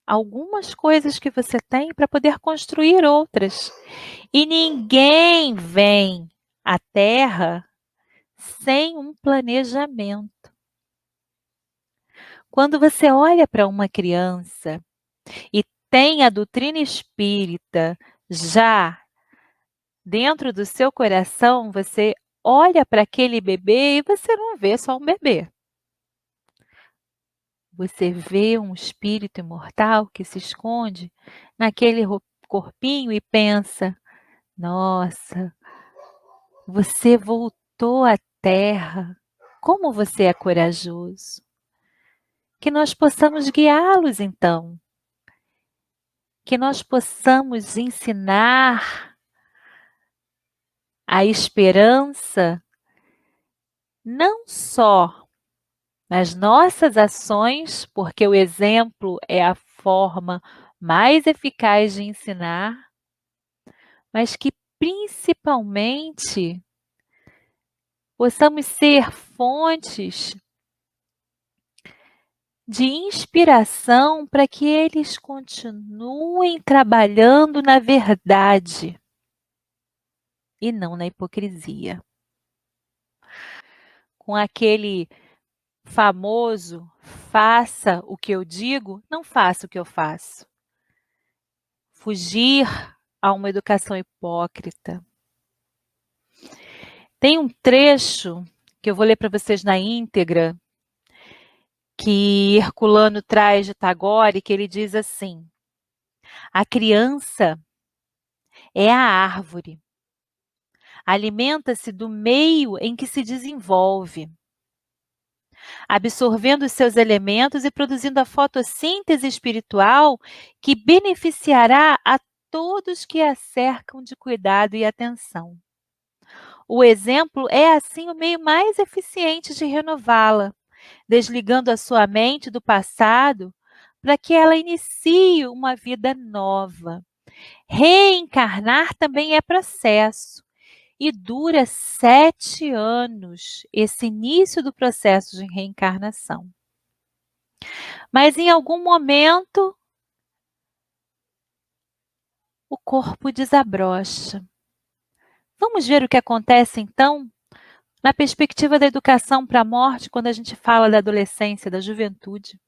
algumas coisas que você tem para poder construir outras. E ninguém vem à Terra sem um planejamento. Quando você olha para uma criança e tem a doutrina espírita já dentro do seu coração, você olha para aquele bebê e você não vê só um bebê. Você vê um espírito imortal que se esconde naquele corpinho e pensa: nossa, você voltou à Terra. Como você é corajoso. Que nós possamos guiá-los então. Que nós possamos ensinar a esperança não só nas nossas ações, porque o exemplo é a forma mais eficaz de ensinar, mas que principalmente possamos ser fontes de inspiração para que eles continuem trabalhando na verdade e não na hipocrisia. Com aquele famoso faça o que eu digo, não faça o que eu faço. fugir a uma educação hipócrita. Tem um trecho que eu vou ler para vocês na íntegra, que Herculano traz de Tagore, que ele diz assim: a criança é a árvore, alimenta-se do meio em que se desenvolve, absorvendo os seus elementos e produzindo a fotossíntese espiritual que beneficiará a todos que a cercam de cuidado e atenção. O exemplo é, assim, o meio mais eficiente de renová-la, desligando a sua mente do passado para que ela inicie uma vida nova. Reencarnar também é processo e dura 7 anos, esse início do processo de reencarnação. Mas em algum momento, o corpo desabrocha. Vamos ver o que acontece então, na perspectiva da educação para a morte, quando a gente fala da adolescência, da juventude.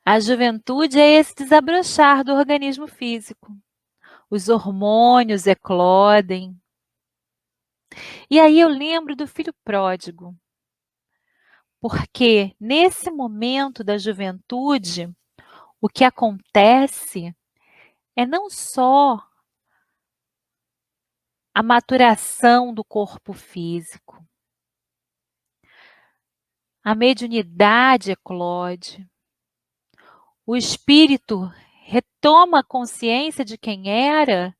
A juventude é esse desabrochar do organismo físico. Os hormônios eclodem. E aí eu lembro do filho pródigo. Porque nesse momento da juventude, o que acontece é não só a maturação do corpo físico. A mediunidade eclode. O espírito retoma a consciência de quem era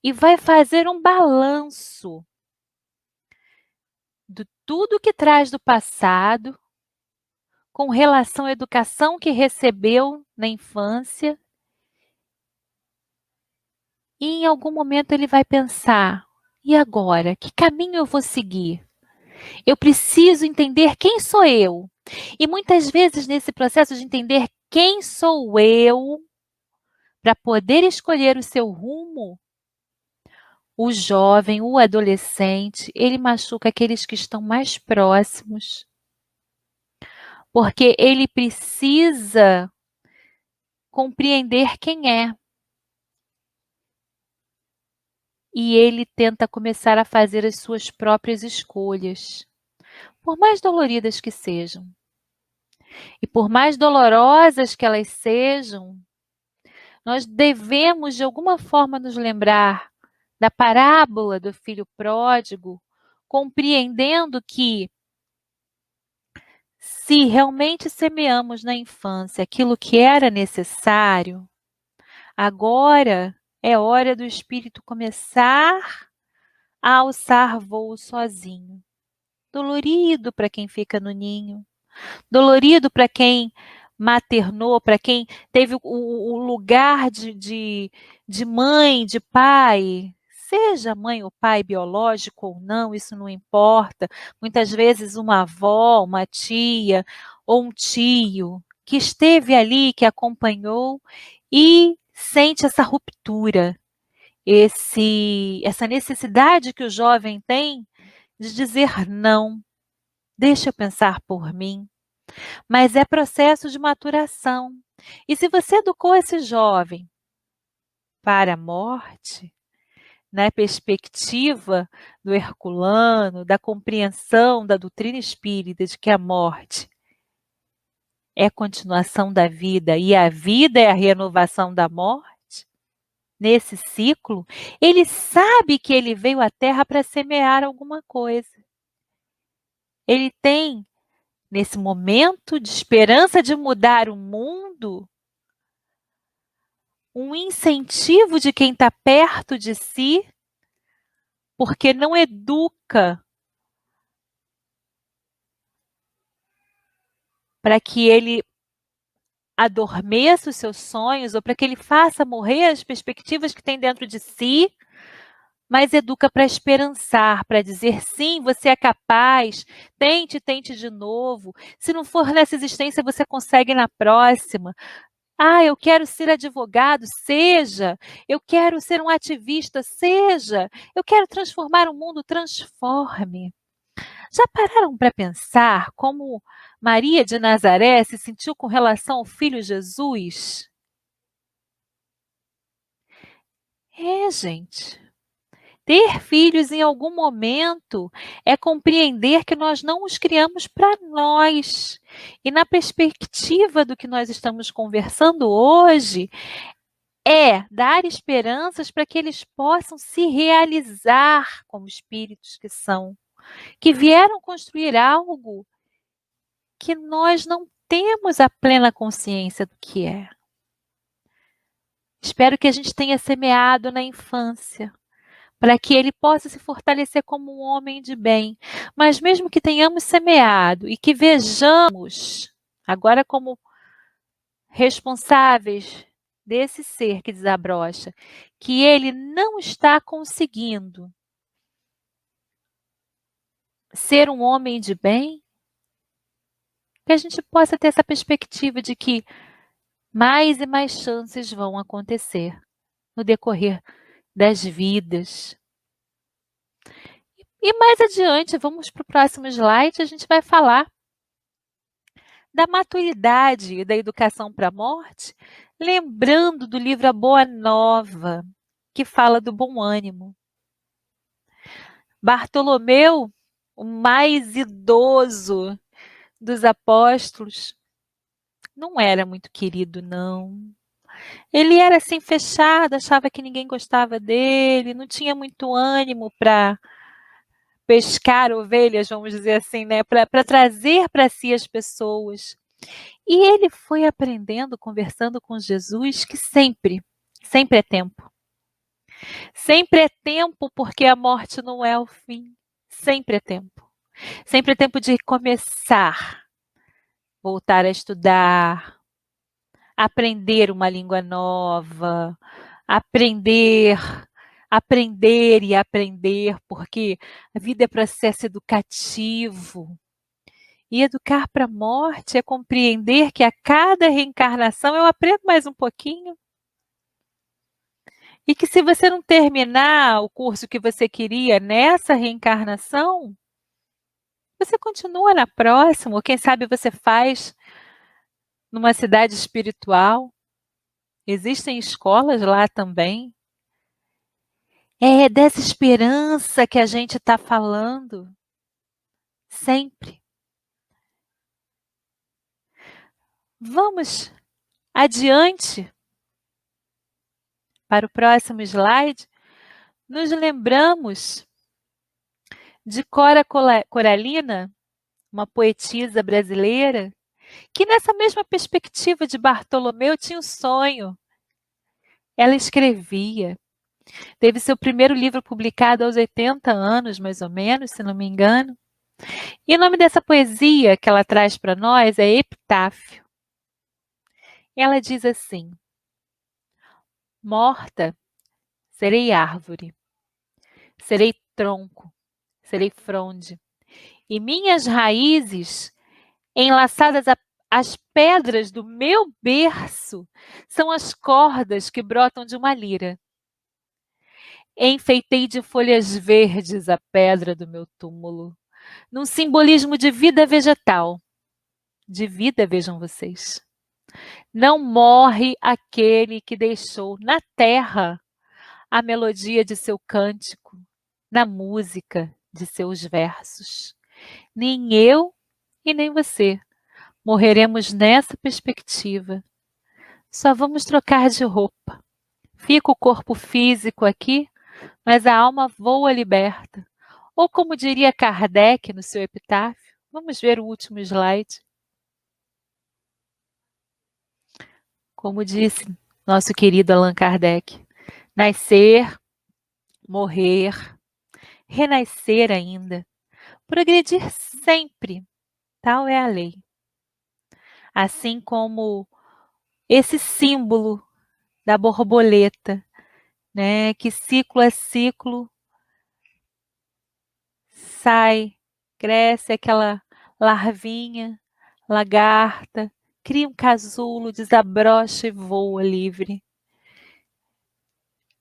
e vai fazer um balanço de tudo que traz do passado, com relação à educação que recebeu na infância. E em algum momento ele vai pensar: e agora? Que caminho eu vou seguir? Eu preciso entender quem sou eu. E muitas vezes nesse processo de entender quem sou eu, para poder escolher o seu rumo, o jovem, o adolescente, ele machuca aqueles que estão mais próximos. Porque ele precisa compreender quem é. E ele tenta começar a fazer as suas próprias escolhas, por mais doloridas que sejam. E por mais dolorosas que elas sejam, nós devemos, de alguma forma, nos lembrar da parábola do filho pródigo, compreendendo que, se realmente semeamos na infância aquilo que era necessário, agora é hora do espírito começar a alçar voo sozinho. Dolorido para quem fica no ninho, dolorido para quem maternou, para quem teve o lugar de mãe, de pai, seja mãe ou pai biológico ou não, isso não importa. Muitas vezes uma avó, uma tia ou um tio que esteve ali, que acompanhou e sente essa ruptura, essa necessidade que o jovem tem de dizer não, deixa eu pensar por mim. Mas é processo de maturação. E se você educou esse jovem para a morte, na perspectiva do Herculano, da compreensão da doutrina espírita de que a morte é a continuação da vida e a vida é a renovação da morte, nesse ciclo, ele sabe que ele veio à Terra para semear alguma coisa. Ele tem, nesse momento de esperança de mudar o mundo, um incentivo de quem está perto de si, porque não educa para que ele adormeça os seus sonhos ou para que ele faça morrer as perspectivas que tem dentro de si, mas educa para esperançar, para dizer sim, você é capaz, tente de novo. Se não for nessa existência, você consegue na próxima. Ah, eu quero ser advogado, seja. Eu quero ser um ativista, seja. Eu quero transformar o mundo, transforme. Já pararam para pensar como Maria de Nazaré se sentiu com relação ao filho Jesus? Gente. Ter filhos em algum momento é compreender que nós não os criamos para nós. E na perspectiva do que nós estamos conversando hoje, é dar esperanças para que eles possam se realizar como espíritos que são, que vieram construir algo que nós não temos a plena consciência do que é. Espero que a gente tenha semeado na infância, para que ele possa se fortalecer como um homem de bem. Mas mesmo que tenhamos semeado e que vejamos, agora como responsáveis desse ser que desabrocha, que ele não está conseguindo ser um homem de bem, que a gente possa ter essa perspectiva de que mais e mais chances vão acontecer no decorrer das vidas. E mais adiante, vamos para o próximo slide, a gente vai falar da maturidade e da educação para a morte, lembrando do livro A Boa Nova, que fala do bom ânimo. Bartolomeu, o mais idoso dos apóstolos, não era muito querido, não. Ele era assim fechado, achava que ninguém gostava dele, não tinha muito ânimo para pescar ovelhas, vamos dizer assim, né? Para trazer para si as pessoas. E ele foi aprendendo, conversando com Jesus, que sempre é tempo. Sempre é tempo, porque a morte não é o fim. Sempre é tempo. Sempre é tempo de começar, voltar a estudar, aprender uma língua nova, aprender e aprender, porque a vida é processo educativo. E educar para a morte é compreender que a cada reencarnação eu aprendo mais um pouquinho. E que se você não terminar o curso que você queria nessa reencarnação, você continua na próxima, ou quem sabe você faz numa cidade espiritual. Existem escolas lá também. É dessa esperança que a gente está falando. Sempre. Vamos adiante para o próximo slide. Nos lembramos de Cora Coralina, uma poetisa brasileira, que nessa mesma perspectiva de Bartolomeu tinha um sonho. Ela escrevia. Teve seu primeiro livro publicado aos 80 anos, mais ou menos, se não me engano. E o nome dessa poesia que ela traz para nós é Epitáfio. Ela diz assim: morta, serei árvore, serei tronco, serei fronde, e minhas raízes, enlaçadas às pedras do meu berço, são as cordas que brotam de uma lira. Enfeitei de folhas verdes a pedra do meu túmulo, num simbolismo de vida vegetal. De vida, vejam vocês. Não morre aquele que deixou na terra a melodia de seu cântico, na música de seus versos. Nem eu e nem você morreremos nessa perspectiva. Só vamos trocar de roupa. Fica o corpo físico aqui, mas a alma voa liberta. Ou como diria Kardec no seu epitáfio, vamos ver o último slide. Como disse nosso querido Allan Kardec, nascer, morrer, renascer ainda, progredir sempre, tal é a lei. Assim como esse símbolo da borboleta, né, que ciclo a ciclo sai, cresce aquela larvinha, lagarta, cria um casulo, desabrocha e voa livre.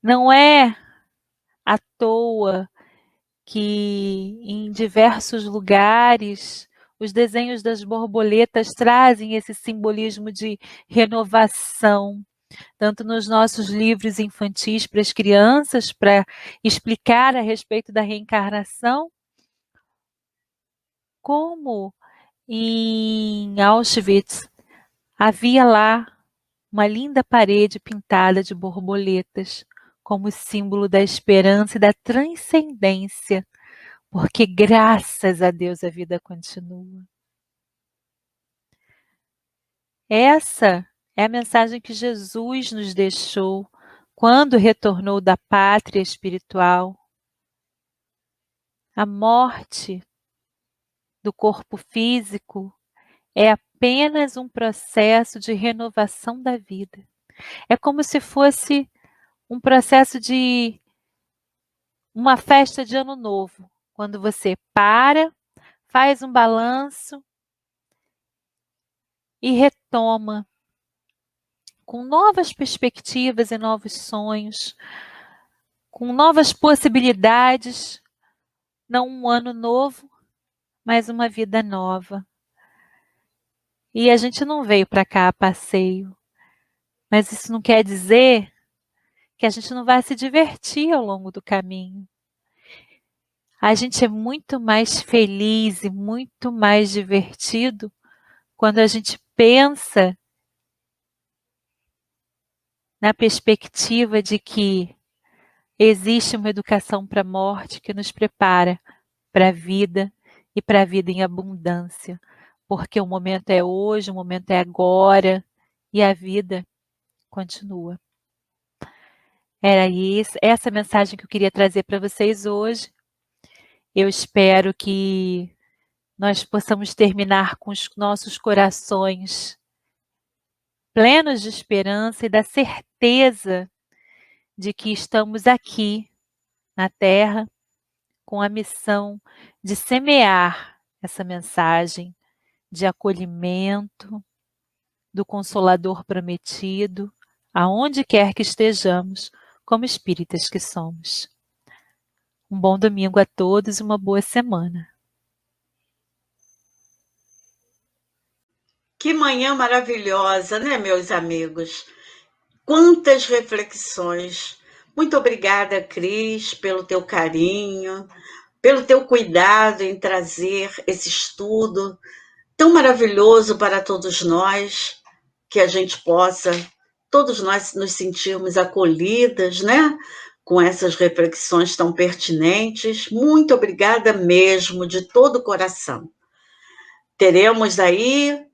Não é à toa que em diversos lugares Os desenhos das borboletas trazem esse simbolismo de renovação, tanto nos nossos livros infantis para as crianças, para explicar a respeito da reencarnação, como em Auschwitz havia lá uma linda parede pintada de borboletas, como símbolo da esperança e da transcendência, porque graças a Deus a vida continua. Essa é a mensagem que Jesus nos deixou quando retornou da pátria espiritual. A morte do corpo físico é apenas um processo de renovação da vida. É como se fosse um processo de uma festa de ano novo, quando você para, faz um balanço e retoma com novas perspectivas e novos sonhos, com novas possibilidades, não um ano novo, mas uma vida nova. E a gente não veio para cá a passeio, mas isso não quer dizer que a gente não vai se divertir ao longo do caminho. A gente é muito mais feliz e muito mais divertido quando a gente pensa na perspectiva de que existe uma educação para a morte que nos prepara para a vida e para a vida em abundância, porque o momento é hoje, o momento é agora e a vida continua. Era essa mensagem que eu queria trazer para vocês hoje. Eu espero que nós possamos terminar com os nossos corações plenos de esperança e da certeza de que estamos aqui na Terra com a missão de semear essa mensagem de acolhimento, do Consolador prometido, aonde quer que estejamos, como espíritas que somos. Um bom domingo a todos e uma boa semana. Que manhã maravilhosa, né, meus amigos? Quantas reflexões. Muito obrigada, Cris, pelo teu carinho, pelo teu cuidado em trazer esse estudo tão maravilhoso para todos nós, que a gente possa, todos nós nos sentirmos acolhidas, né? Com essas reflexões tão pertinentes. Muito obrigada mesmo, de todo o coração. Teremos aí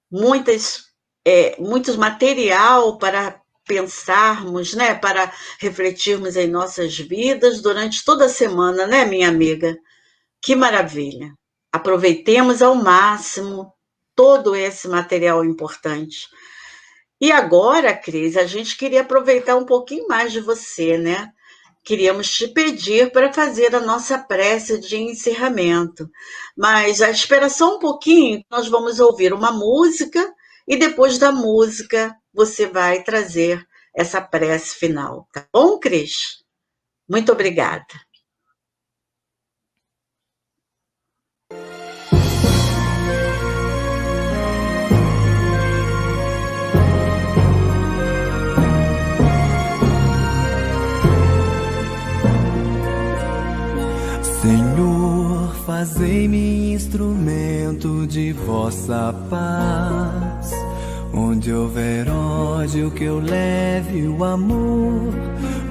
muito material para pensarmos, né? Para refletirmos em nossas vidas durante toda a semana, né, minha amiga? Que maravilha! Aproveitemos ao máximo todo esse material importante. E agora, Cris, a gente queria aproveitar um pouquinho mais de você, né? Queríamos te pedir para fazer a nossa prece de encerramento. Mas espera só um pouquinho, nós vamos ouvir uma música e depois da música você vai trazer essa prece final. Tá bom, Cris? Muito obrigada. Senhor, fazei-me instrumento de vossa paz. Onde houver ódio, que eu leve o amor.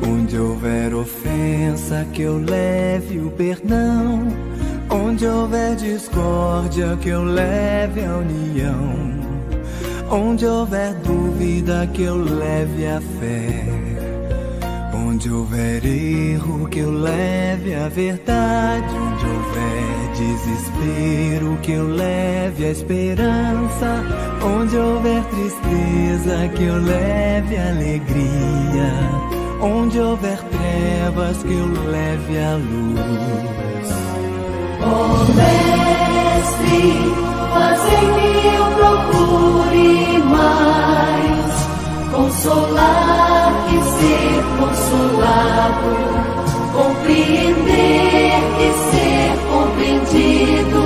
Onde houver ofensa, que eu leve o perdão. Onde houver discórdia, que eu leve a união. Onde houver dúvida, que eu leve a fé. Onde houver erro, que eu leve a verdade. Onde houver desespero, que eu leve a esperança. Onde houver tristeza, que eu leve a alegria. Onde houver trevas, que eu leve a luz. Ó Mestre, fazei-me eu procure mais consolar e ser consolado, compreender e ser compreendido.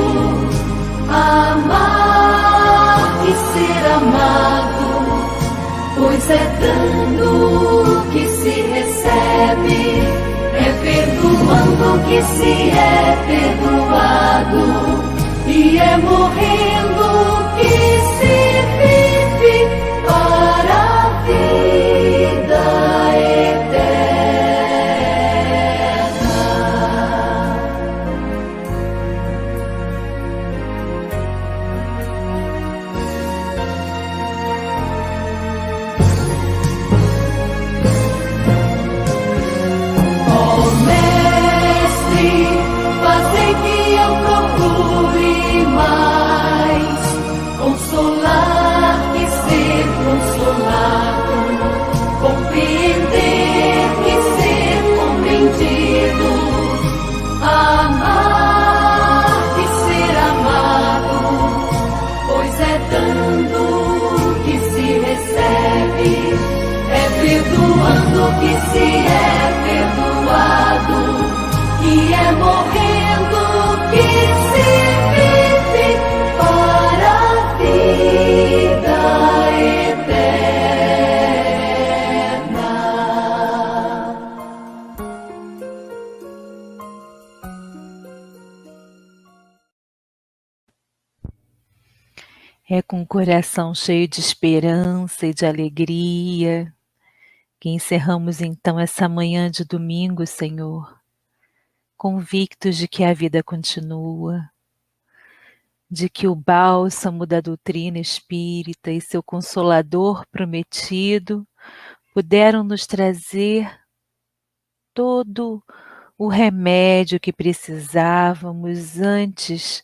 que se é perdoado, e é morrendo que se vive para a vida eterna. Ó Mestre, fazei que eu procure mais consolar e ser consolado, compreender e ser compreendido, amar e ser amado, pois é dando que se recebe, é perdoando que se é perdoado, e é morrendo que se vive para a vida eterna. É com o coração cheio de esperança e de alegria que encerramos então essa manhã de domingo, Senhor, convictos de que a vida continua, de que o bálsamo da doutrina espírita e seu consolador prometido puderam nos trazer todo o remédio que precisávamos antes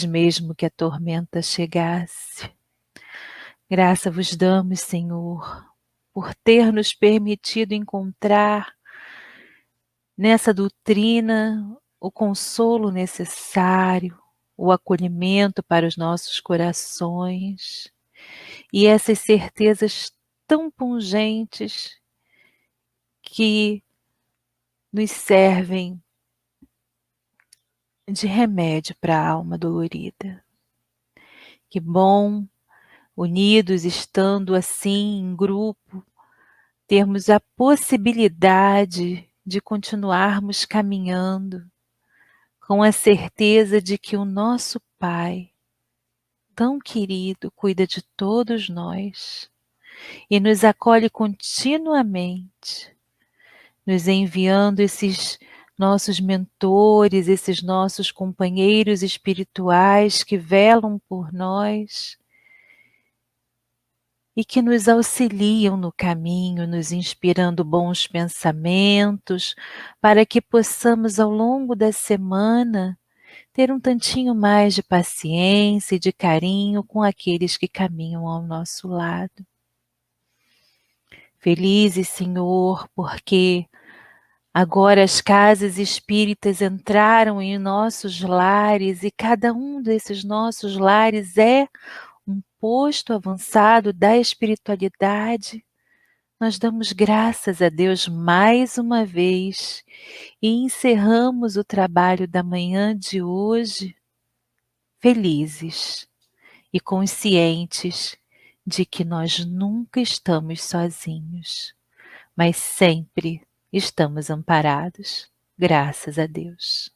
mesmo que a tormenta chegasse. Graça vos damos, Senhor, por ter nos permitido encontrar nessa doutrina o consolo necessário, o acolhimento para os nossos corações e essas certezas tão pungentes que nos servem de remédio para a alma dolorida. Que bom, unidos, estando assim em grupo, termos a possibilidade de continuarmos caminhando com a certeza de que o nosso Pai, tão querido, cuida de todos nós e nos acolhe continuamente, nos enviando esses nossos mentores, esses nossos companheiros espirituais que velam por nós e que nos auxiliam no caminho, nos inspirando bons pensamentos, para que possamos ao longo da semana ter um tantinho mais de paciência e de carinho com aqueles que caminham ao nosso lado. Felizes, Senhor, porque agora as casas espíritas entraram em nossos lares e cada um desses nossos lares é um posto avançado da espiritualidade. Nós damos graças a Deus mais uma vez e encerramos o trabalho da manhã de hoje felizes e conscientes de que nós nunca estamos sozinhos, mas sempre estamos amparados, graças a Deus.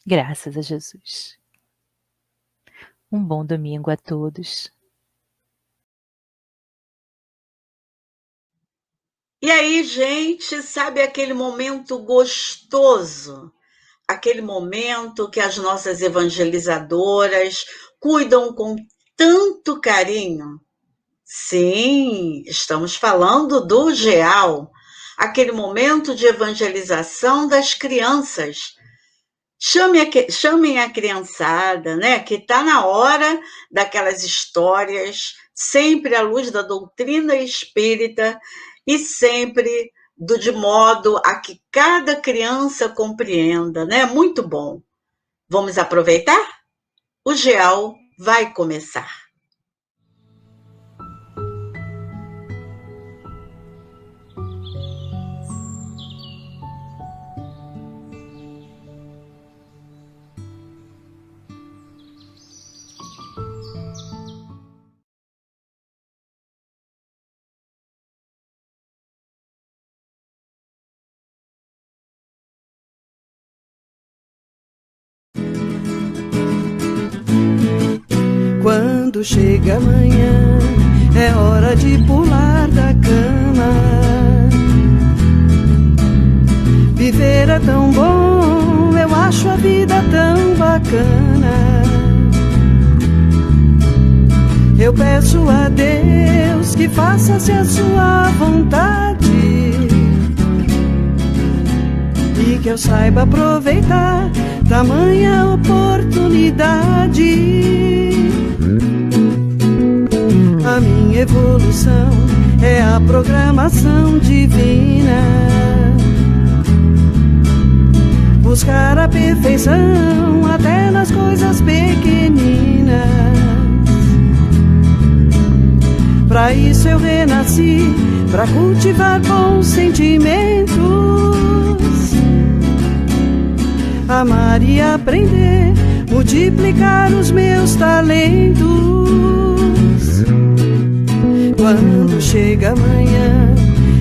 Graças a Jesus. Um bom domingo a todos. E aí, gente, sabe aquele momento gostoso? Aquele momento que as nossas evangelizadoras cuidam com tanto carinho? Sim, estamos falando do GEAL, aquele momento de evangelização das crianças. Chamem a criançada, né? Que está na hora daquelas histórias, sempre à luz da doutrina espírita e sempre de modo a que cada criança compreenda, né? Muito bom. Vamos aproveitar? O GEAL vai começar. Quando chega amanhã, é hora de pular da cama. Viver é tão bom, eu acho a vida tão bacana. Eu peço a Deus que faça-se a sua vontade e que eu saiba aproveitar tamanha oportunidade. A minha evolução é a programação divina. Buscar a perfeição até nas coisas pequeninas. Pra isso eu renasci, pra cultivar bons sentimentos, amar e aprender, multiplicar os meus talentos. Quando chega amanhã,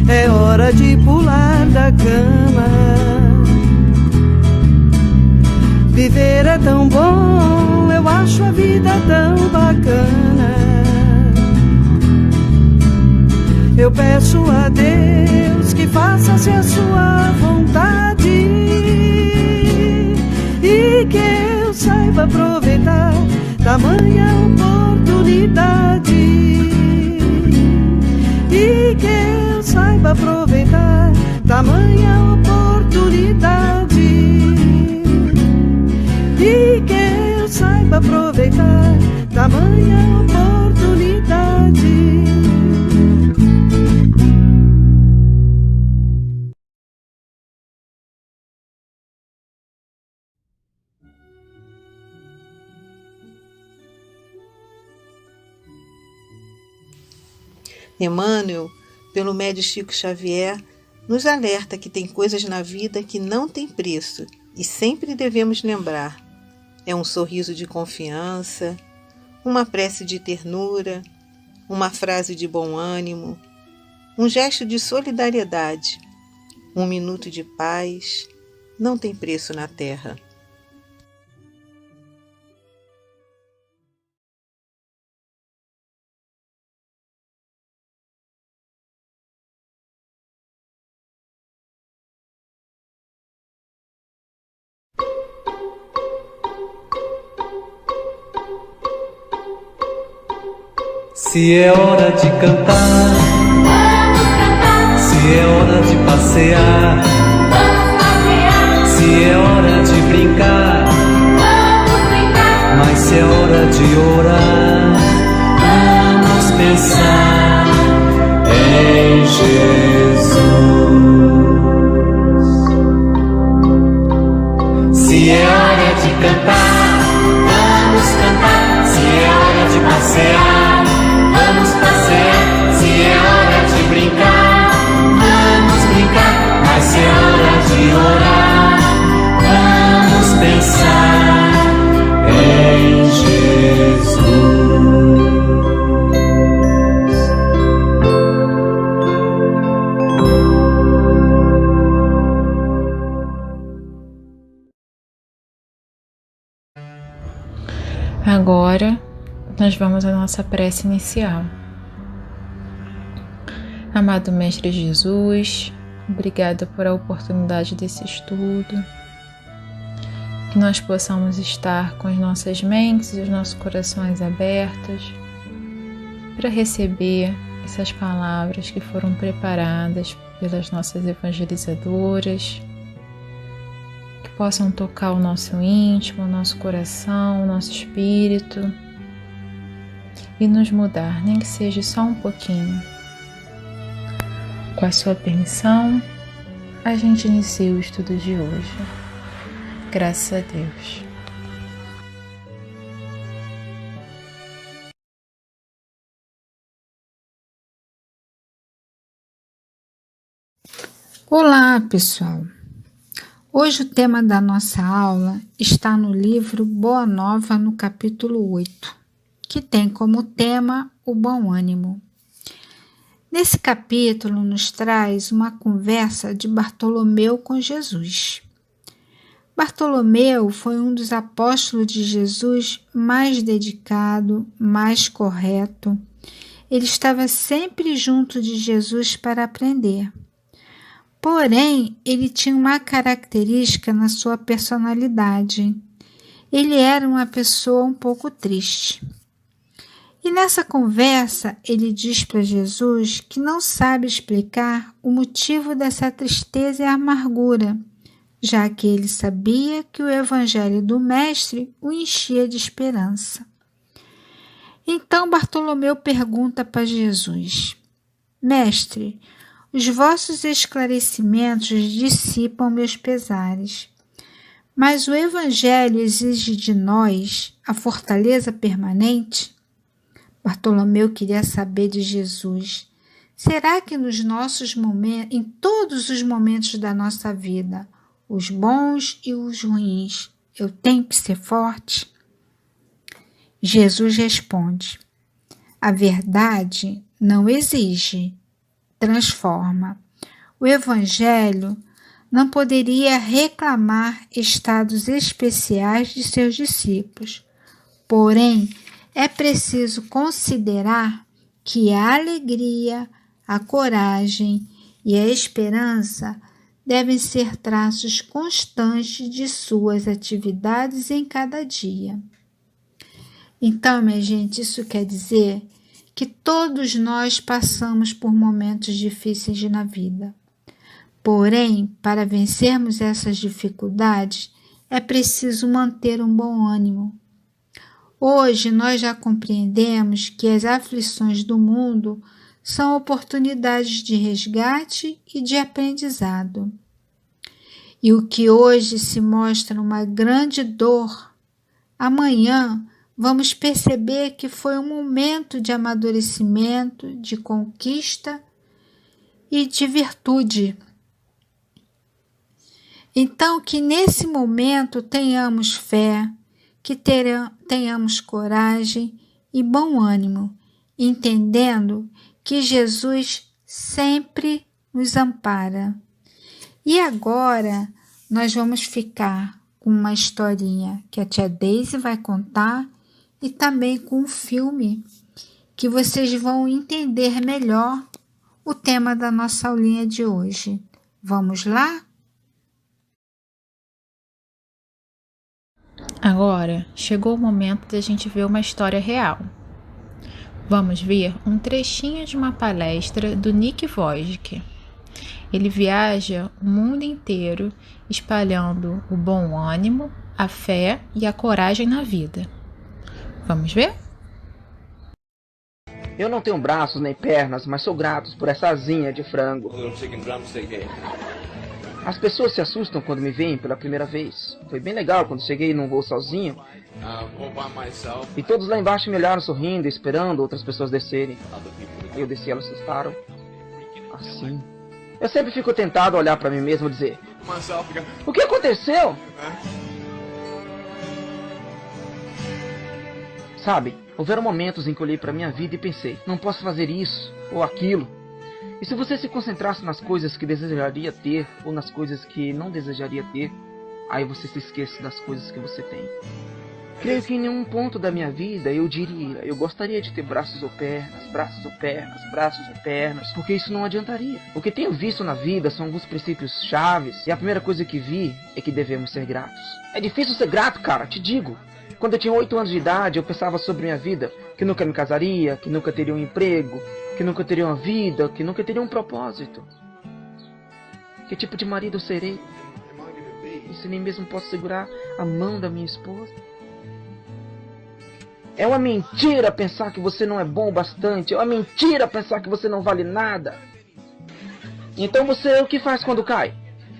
é hora de pular da cama. Viver é tão bom, eu acho a vida tão bacana. Eu peço a Deus que faça-se a sua vontade e que eu saiba aproveitar tamanha oportunidade. E que eu saiba aproveitar tamanha oportunidade. E que eu saiba aproveitar tamanha oportunidade. Emmanuel, pelo médium Chico Xavier, nos alerta que tem coisas na vida que não têm preço e sempre devemos lembrar. É um sorriso de confiança, uma prece de ternura, uma frase de bom ânimo, um gesto de solidariedade, um minuto de paz, não tem preço na terra. Se é hora de cantar, vamos cantar. se é hora de passear, Vamos passear. se é hora de brincar, Vamos brincar. mas se é hora de orar, vamos pensar em Jesus. Se é hora de cantar, vamos cantar. Se é hora de passear, vamos passear. Se é hora de brincar, vamos brincar. Mas se é hora de orar, vamos pensar em Jesus. Agora, nós vamos à nossa prece inicial. Amado Mestre Jesus, obrigada por a oportunidade desse estudo, que nós possamos estar com as nossas mentes e os nossos corações abertos para receber essas palavras que foram preparadas pelas nossas evangelizadoras, que possam tocar o nosso íntimo, o nosso coração, o nosso espírito e nos mudar, nem que seja só um pouquinho. Com a sua permissão, a gente inicia o estudo de hoje. Graças a Deus. Olá, pessoal! Hoje o tema da nossa aula está no livro Boa Nova, no capítulo 8, que tem como tema o bom ânimo. Nesse capítulo nos traz uma conversa de Bartolomeu com Jesus. Bartolomeu foi um dos apóstolos de Jesus mais dedicado, mais correto. Ele estava sempre junto de Jesus para aprender. Porém, ele tinha uma característica na sua personalidade. Ele era uma pessoa um pouco triste. E nessa conversa, ele diz para Jesus que não sabe explicar o motivo dessa tristeza e amargura, já que ele sabia que o evangelho do Mestre o enchia de esperança. Então Bartolomeu pergunta para Jesus: Mestre, os vossos esclarecimentos dissipam meus pesares, mas o evangelho exige de nós a fortaleza permanente? Bartolomeu queria saber de Jesus: será que nos nossos momentos, em todos os momentos da nossa vida, os bons e os ruins, eu tenho que ser forte? Jesus responde: a verdade não exige, transforma. O Evangelho não poderia reclamar estados especiais de seus discípulos, porém, é preciso considerar que a alegria, a coragem e a esperança devem ser traços constantes de suas atividades em cada dia. Então, minha gente, isso quer dizer que todos nós passamos por momentos difíceis na vida. Porém, para vencermos essas dificuldades, é preciso manter um bom ânimo. Hoje nós já compreendemos que as aflições do mundo são oportunidades de resgate e de aprendizado. E o que hoje se mostra uma grande dor, amanhã vamos perceber que foi um momento de amadurecimento, de conquista e de virtude. Então, que nesse momento tenhamos fé, que tenhamos coragem e bom ânimo, entendendo que Jesus sempre nos ampara. E agora nós vamos ficar com uma historinha que a tia Daisy vai contar e também com um filme que vocês vão entender melhor o tema da nossa aulinha de hoje. Vamos lá? Agora chegou o momento da gente ver uma história real. Vamos ver um trechinho de uma palestra do Nick Vujicic. Ele viaja o mundo inteiro espalhando o bom ânimo, a fé e a coragem na vida. Vamos ver? Eu não tenho braços nem pernas, mas sou grato por essa asinha de frango. As pessoas se assustam quando me veem pela primeira vez. Foi bem legal quando cheguei num voo sozinho. E todos lá embaixo me olharam sorrindo, esperando outras pessoas descerem. Eu desci e elas assustaram. Assim. Eu sempre fico tentado a olhar para mim mesmo e dizer: o que aconteceu? Sabe, houveram momentos em que olhei para minha vida e pensei: não posso fazer isso ou aquilo. E se você se concentrasse nas coisas que desejaria ter ou nas coisas que não desejaria ter, aí você se esquece das coisas que você tem. Creio que em nenhum ponto da minha vida eu diria: eu gostaria de ter braços ou pernas, braços ou pernas, braços ou pernas, porque isso não adiantaria. O que tenho visto na vida são alguns princípios chaves, e a primeira coisa que vi é que devemos ser gratos. É difícil ser grato, cara, te digo. Quando eu tinha 8 anos de idade, eu pensava sobre minha vida, que nunca me casaria, que nunca teria um emprego, que nunca teria uma vida, que nunca teria um propósito. Que tipo de marido eu serei? E se nem mesmo posso segurar a mão da minha esposa? É uma mentira pensar que você não é bom o bastante. É uma mentira pensar que você não vale nada. Então você o que faz quando cai?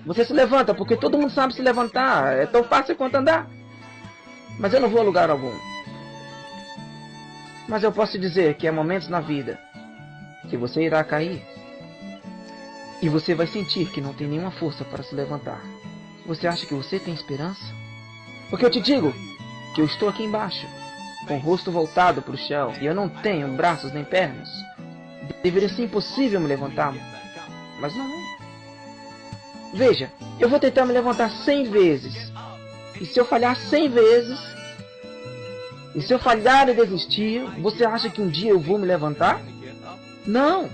Você se levanta, porque todo mundo sabe se levantar. É tão fácil quanto andar. Mas eu não vou a lugar algum. Mas eu posso te dizer que há momentos na vida que você irá cair. E você vai sentir que não tem nenhuma força para se levantar. Você acha que você tem esperança? Porque eu te digo que eu estou aqui embaixo, com o rosto voltado para o chão, e eu não tenho braços nem pernas. Deveria ser impossível me levantar, mas não é. Veja, eu vou tentar me levantar 100 vezes, E se eu falhar 100 vezes, e se eu falhar e desistir, você acha que um dia eu vou me levantar? Não!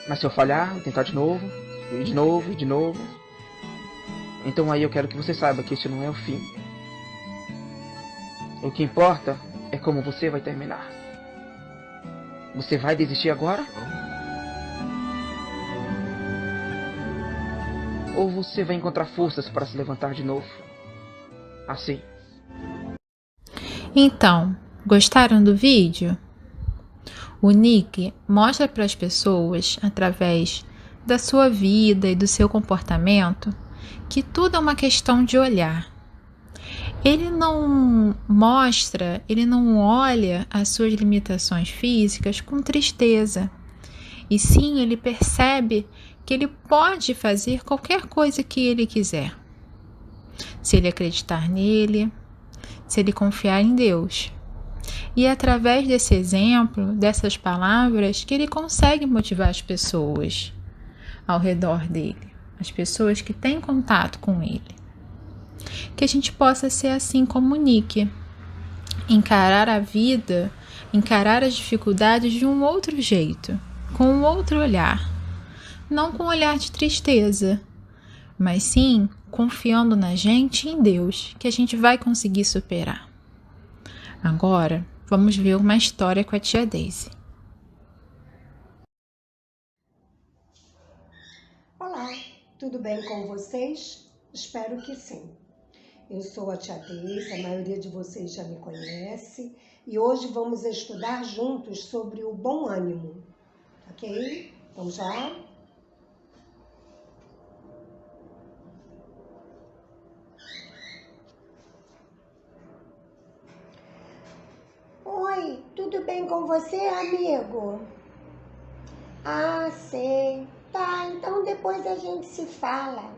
Mas se eu falhar, tentar de novo, e de novo, e de novo, então aí eu quero que você saiba que este não é o fim. O que importa é como você vai terminar. Você vai desistir agora? Ou você vai encontrar forças para se levantar de novo? Assim. Então, gostaram do vídeo? O Nick mostra para as pessoas, através da sua vida e do seu comportamento, que tudo é uma questão de olhar. Ele não mostra, ele não olha as suas limitações físicas com tristeza. E sim, ele percebe que ele pode fazer qualquer coisa que ele quiser. Se ele acreditar nele, se ele confiar em Deus. E é através desse exemplo, dessas palavras, que ele consegue motivar as pessoas ao redor dele, as pessoas que têm contato com ele. Que a gente possa ser assim como o Nick, encarar a vida, encarar as dificuldades de um outro jeito, com um outro olhar, não com um olhar de tristeza, mas sim confiando na gente e em Deus, que a gente vai conseguir superar. Agora, vamos ver uma história com a tia Daisy. Olá, tudo bem com vocês? Espero que sim. Eu sou a tia Daisy, a maioria de vocês já me conhece, e hoje vamos estudar juntos sobre o bom ânimo, ok? Vamos lá? Oi, tudo bem com você, amigo? Ah, sei. Tá, então depois a gente se fala.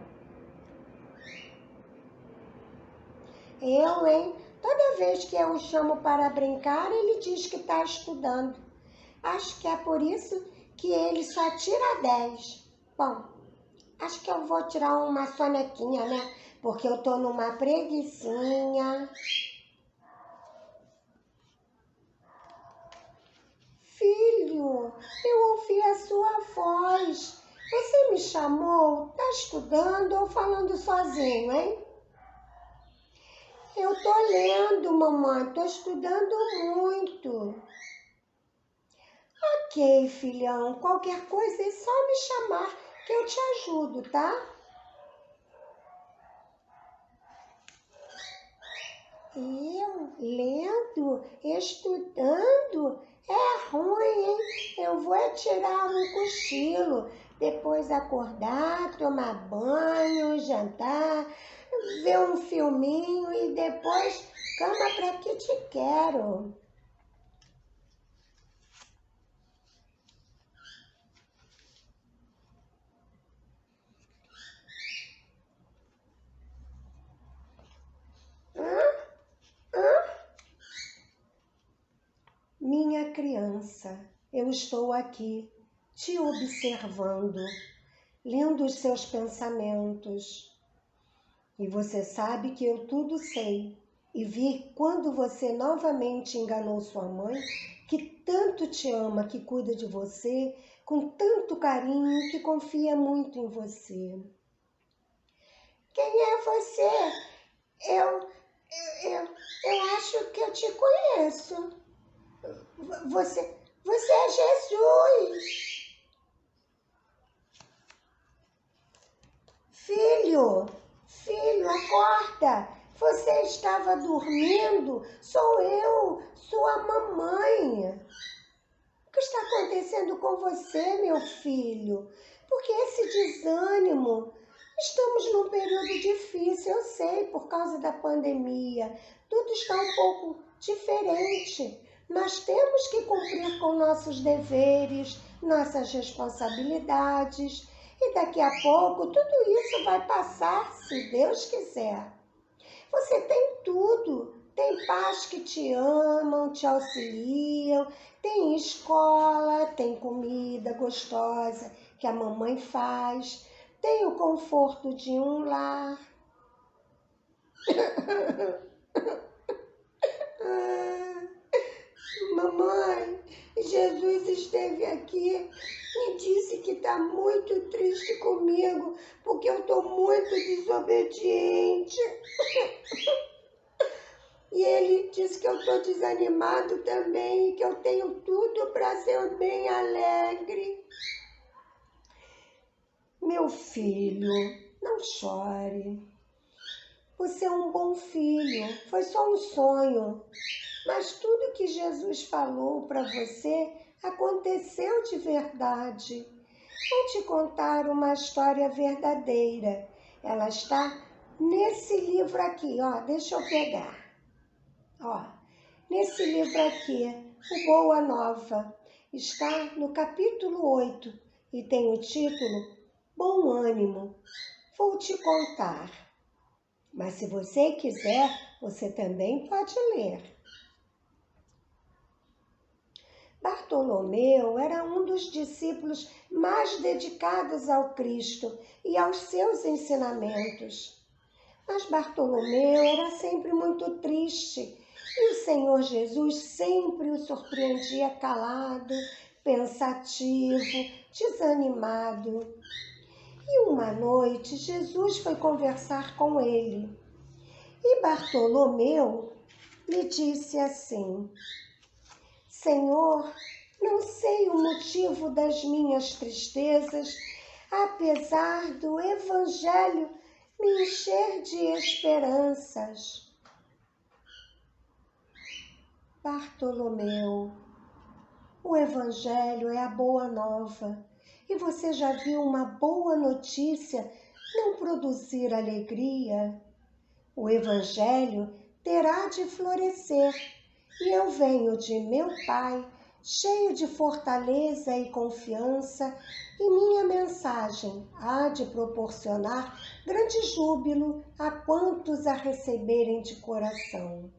Eu, hein? Toda vez que eu o chamo para brincar, ele diz que está estudando. Acho que é por isso que ele só tira 10. Bom, acho que eu vou tirar uma sonequinha, né? Porque eu tô numa preguicinha. Filho, eu ouvi a sua voz. Você me chamou? Tá estudando ou falando sozinho, hein? Eu tô lendo, mamãe. Tô estudando muito. Ok, filhão. Qualquer coisa é só me chamar que eu te ajudo, tá? Eu lendo, estudando, é ruim, hein? Eu vou tirar um cochilo, depois acordar, tomar banho, jantar, ver um filminho e depois cama pra que te quero. Minha criança, eu estou aqui, te observando, lendo os seus pensamentos. E você sabe que eu tudo sei. E vi quando você novamente enganou sua mãe, que tanto te ama, que cuida de você, com tanto carinho, que confia muito em você. Quem é você? Eu acho que eu te conheço. Você é Jesus. Filho, acorda. Você estava dormindo. Sou eu, sua mamãe. O que está acontecendo com você, meu filho? Por que esse desânimo? Estamos num período difícil, eu sei, por causa da pandemia. Tudo está um pouco diferente. Nós temos que cumprir com nossos deveres, nossas responsabilidades. E daqui a pouco tudo isso vai passar, se Deus quiser. Você tem tudo. Tem pais que te amam, te auxiliam. Tem escola, tem comida gostosa que a mamãe faz. Tem o conforto de um lar. aqui me disse que está muito triste comigo, porque eu estou muito desobediente. E ele disse que eu estou desanimado também e que eu tenho tudo para ser bem alegre. Meu filho, não chore. Você é um bom filho, foi só um sonho. Mas tudo que Jesus falou para você aconteceu de verdade. Vou te contar uma história verdadeira. Ela está nesse livro aqui, ó. Deixa eu pegar. Ó, nesse livro aqui, o Boa Nova, está no capítulo 8 e tem o título Bom Ânimo. Vou te contar. Mas se você quiser, você também pode ler. Bartolomeu era um dos discípulos mais dedicados ao Cristo e aos seus ensinamentos. Mas Bartolomeu era sempre muito triste e o Senhor Jesus sempre o surpreendia calado, pensativo, desanimado. E uma noite Jesus foi conversar com ele e Bartolomeu lhe disse assim: Senhor, não sei o motivo das minhas tristezas, apesar do Evangelho me encher de esperanças. Bartolomeu, o Evangelho é a boa nova, e você já viu uma boa notícia não produzir alegria? O Evangelho terá de florescer, e eu venho de meu Pai, cheio de fortaleza e confiança, e minha mensagem há de proporcionar grande júbilo a quantos a receberem de coração.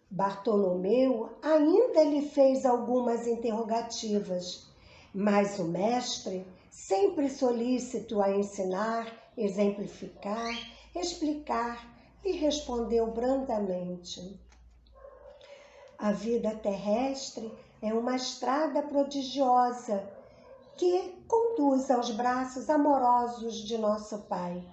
Bartolomeu ainda lhe fez algumas interrogativas, mas o mestre, sempre solícito a ensinar, exemplificar, explicar, lhe respondeu brandamente: a vida terrestre é uma estrada prodigiosa que conduz aos braços amorosos de nosso Pai.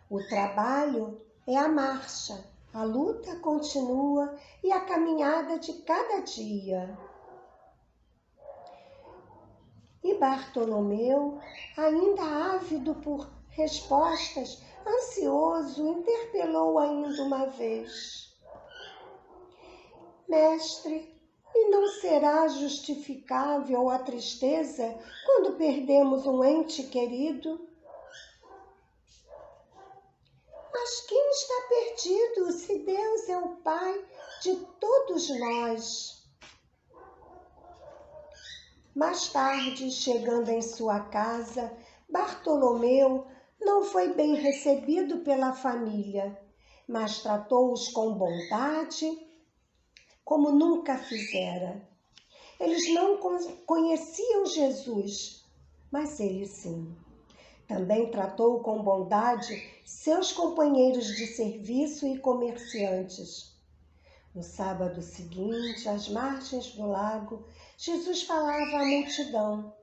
O trabalho é a marcha, a luta continua e a caminhada de cada dia. E Bartolomeu, ainda ávido por respostas, ansioso, interpelou ainda uma vez: Mestre, e não será justificável a tristeza quando perdemos um ente querido? Mas quem está perdido se Deus é o Pai de todos nós? Mais tarde, chegando em sua casa, Bartolomeu não foi bem recebido pela família, mas tratou-os com bondade, como nunca fizera. Eles não conheciam Jesus, mas ele sim. Também tratou com bondade seus companheiros de serviço e comerciantes. No sábado seguinte, às margens do lago, Jesus falava à multidão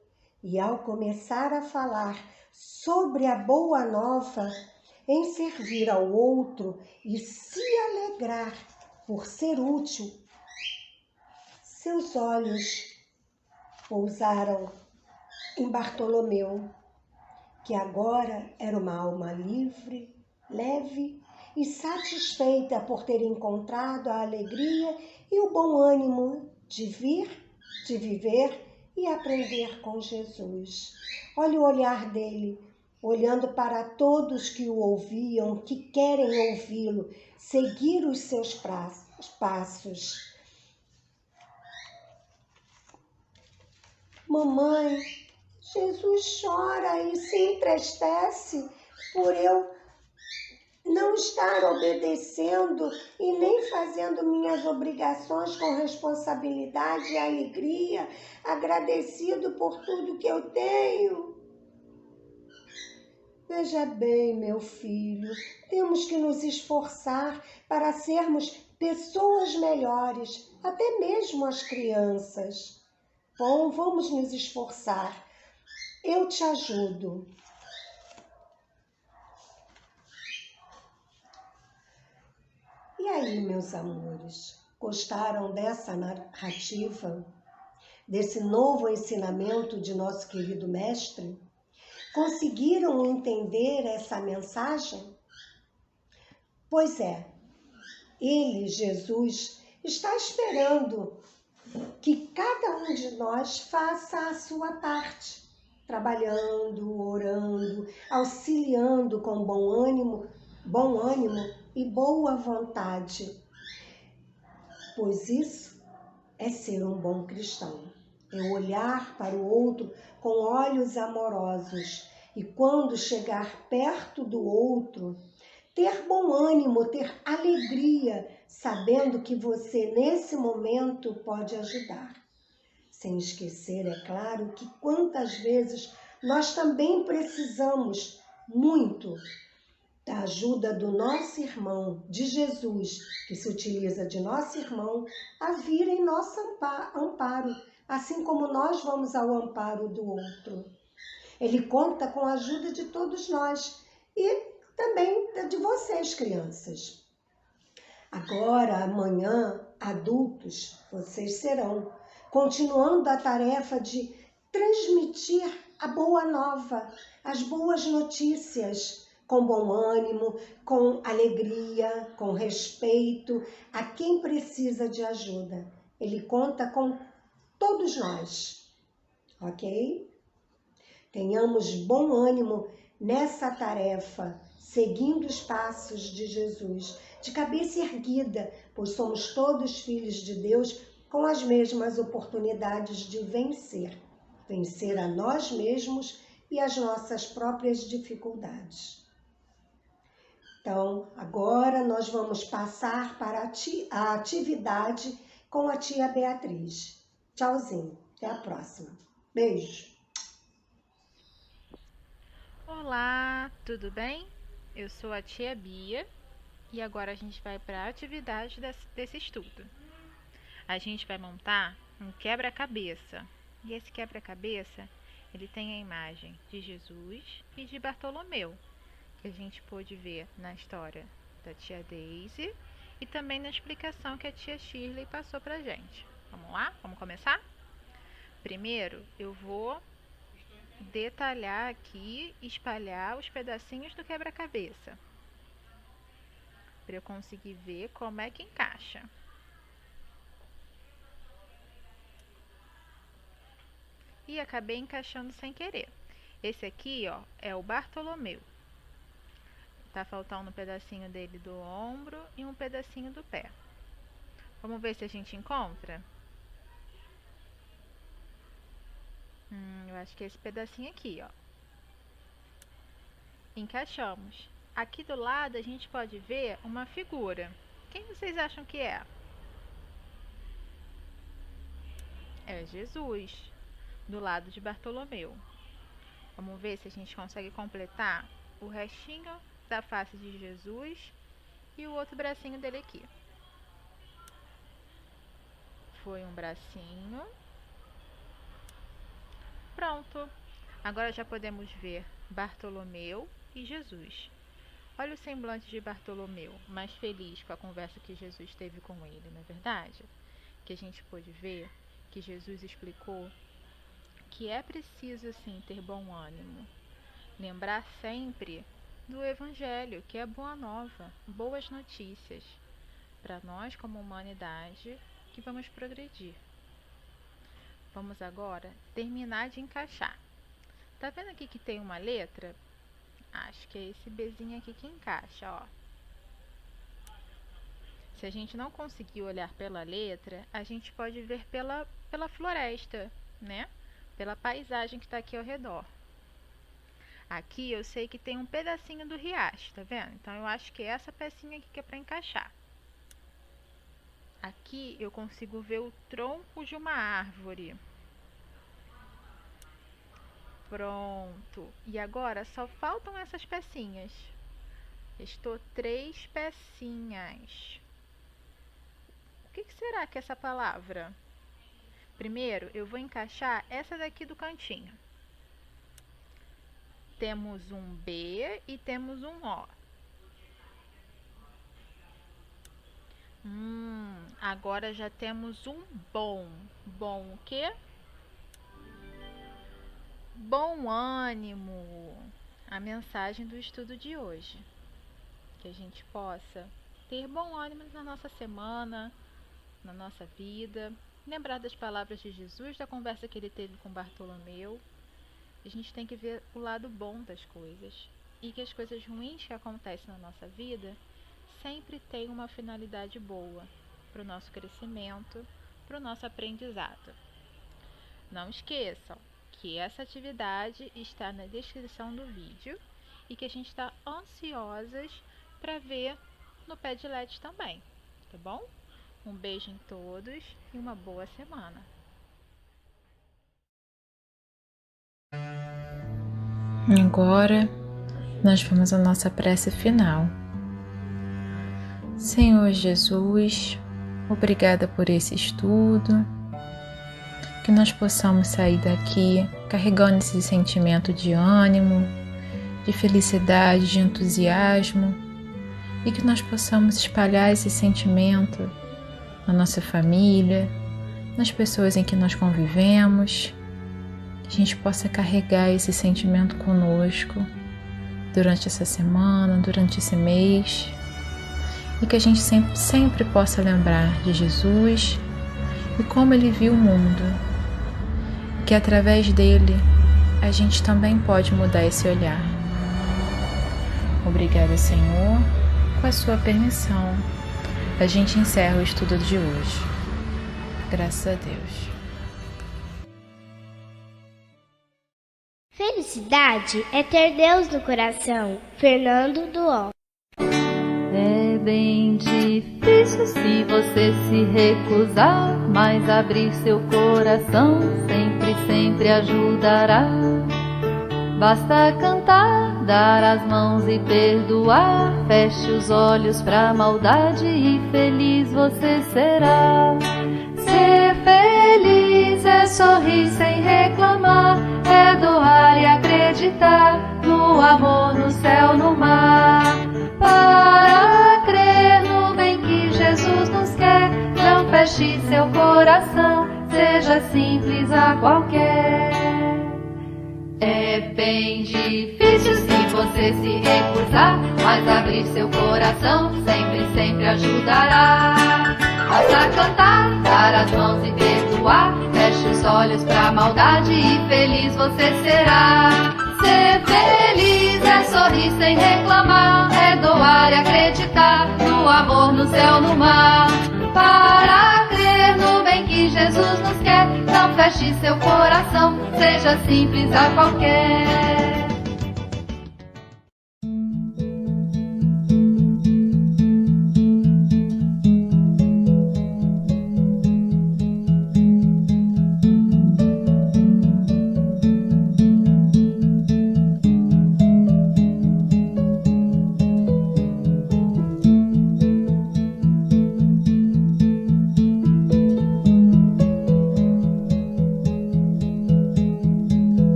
e, ao começar a falar sobre a boa nova, em servir ao outro e se alegrar por ser útil, seus olhos pousaram em Bartolomeu, que agora era uma alma livre, leve e satisfeita por ter encontrado a alegria e o bom ânimo de vir, de viver e aprender com Jesus. Olha o olhar dele, olhando para todos que o ouviam, que querem ouvi-lo, seguir os seus passos. Mamãe, Jesus chora e se entristece por eu não estar obedecendo e nem fazendo minhas obrigações com responsabilidade e alegria, agradecido por tudo que eu tenho. Veja bem, meu filho, temos que nos esforçar para sermos pessoas melhores, até mesmo as crianças. Bom, vamos nos esforçar. Eu te ajudo. E aí, meus amores, gostaram dessa narrativa, desse novo ensinamento de nosso querido mestre? Conseguiram entender essa mensagem? Pois é, ele, Jesus, está esperando que cada um de nós faça a sua parte, trabalhando, orando, auxiliando com bom ânimo e boa vontade. Pois isso é ser um bom cristão. É olhar para o outro com olhos amorosos e quando chegar perto do outro, ter bom ânimo, ter alegria, sabendo que você nesse momento pode ajudar. Sem esquecer, é claro, que quantas vezes nós também precisamos muito da ajuda do nosso irmão, de Jesus, que se utiliza de nosso irmão, a vir em nosso amparo, assim como nós vamos ao amparo do outro. Ele conta com a ajuda de todos nós e também de vocês, crianças. Agora, amanhã, adultos, vocês serão, continuando a tarefa de transmitir a boa nova, as boas notícias, com bom ânimo, com alegria, com respeito a quem precisa de ajuda. Ele conta com todos nós, ok? Tenhamos bom ânimo nessa tarefa, seguindo os passos de Jesus, de cabeça erguida, pois somos todos filhos de Deus com as mesmas oportunidades de vencer a nós mesmos e as nossas próprias dificuldades. Então, agora nós vamos passar para a atividade com a tia Beatriz. Tchauzinho, até a próxima. Beijo. Olá, tudo bem? Eu sou a tia Bia e agora a gente vai para a atividade desse estudo. A gente vai montar um quebra-cabeça e esse quebra-cabeça ele tem a imagem de Jesus e de Bartolomeu, que a gente pôde ver na história da tia Daisy e também na explicação que a tia Shirley passou pra gente. Vamos lá? Vamos começar? Primeiro, eu vou detalhar aqui, espalhar os pedacinhos do quebra-cabeça, para eu conseguir ver como é que encaixa. E acabei encaixando sem querer. Esse aqui, ó, é o Bartolomeu. Tá faltando um pedacinho dele do ombro e um pedacinho do pé. Vamos ver se a gente encontra? Eu acho que é esse pedacinho aqui, ó. Encaixamos. Aqui do lado a gente pode ver uma figura. Quem vocês acham que é? É Jesus, do lado de Bartolomeu. Vamos ver se a gente consegue completar o restinho da face de Jesus e o outro bracinho dele aqui. Foi um bracinho. Pronto. Agora já podemos ver Bartolomeu e Jesus. Olha o semblante de Bartolomeu, mais feliz com a conversa que Jesus teve com ele, não é verdade? Que a gente pôde ver que Jesus explicou que é preciso, sim, ter bom ânimo. Lembrar sempre do Evangelho, que é boa nova, boas notícias, para nós como humanidade que vamos progredir. Vamos agora terminar de encaixar. Tá vendo aqui que tem uma letra? Acho que é esse Bzinho aqui que encaixa, ó. Se a gente não conseguir olhar pela letra, a gente pode ver pela floresta, né? Pela paisagem que está aqui ao redor. Aqui eu sei que tem um pedacinho do riacho, tá vendo? Então eu acho que é essa pecinha aqui que é para encaixar. Aqui eu consigo ver o tronco de uma árvore. Pronto. E agora só faltam essas pecinhas. Estou 3 pecinhas. que será que é essa palavra? Primeiro, eu vou encaixar essa daqui do cantinho. Temos um B e temos um O. Agora já temos um bom. Bom o quê? Bom ânimo. A mensagem do estudo de hoje. Que a gente possa ter bom ânimo na nossa semana, na nossa vida. Lembrar das palavras de Jesus, da conversa que ele teve com Bartolomeu. A gente tem que ver o lado bom das coisas. E que as coisas ruins que acontecem na nossa vida sempre têm uma finalidade boa para o nosso crescimento, para o nosso aprendizado. Não esqueçam que essa atividade está na descrição do vídeo e que a gente está ansiosas para ver no Padlet também, tá bom? Um beijo em todos e uma boa semana. Agora nós vamos à nossa prece final. Senhor Jesus, obrigada por esse estudo, que nós possamos sair daqui carregando esse sentimento de ânimo, de felicidade, de entusiasmo, e que nós possamos espalhar esse sentimento na nossa família, nas pessoas em que nós convivemos, que a gente possa carregar esse sentimento conosco durante essa semana, durante esse mês, e que a gente sempre possa lembrar de Jesus e como ele viu o mundo, que através dele a gente também pode mudar esse olhar. Obrigada, Senhor. Com a sua permissão, a gente encerra o estudo de hoje. Graças a Deus. Felicidade é ter Deus no coração. Fernando Duó. É bem difícil se você se recusar, mas abrir seu coração sempre ajudará. Basta cantar, dar as mãos e perdoar. Feche os olhos pra maldade e feliz você será. Ser feliz é sorrir sem reclamar, é doar e acreditar no amor, no céu, no mar. Para crer no bem que Jesus nos quer, não feche seu coração, seja simples a qualquer. É bem difícil se você se recusar, mas abrir seu coração sempre ajudará. Basta cantar, dar as mãos e perdoar. Feche os olhos pra maldade e feliz você será. Ser feliz é sorrir sem reclamar, é doar e acreditar no amor, no céu, no mar. Para crer no bem que Jesus nos quer, não feche seu coração, seja simples a qualquer.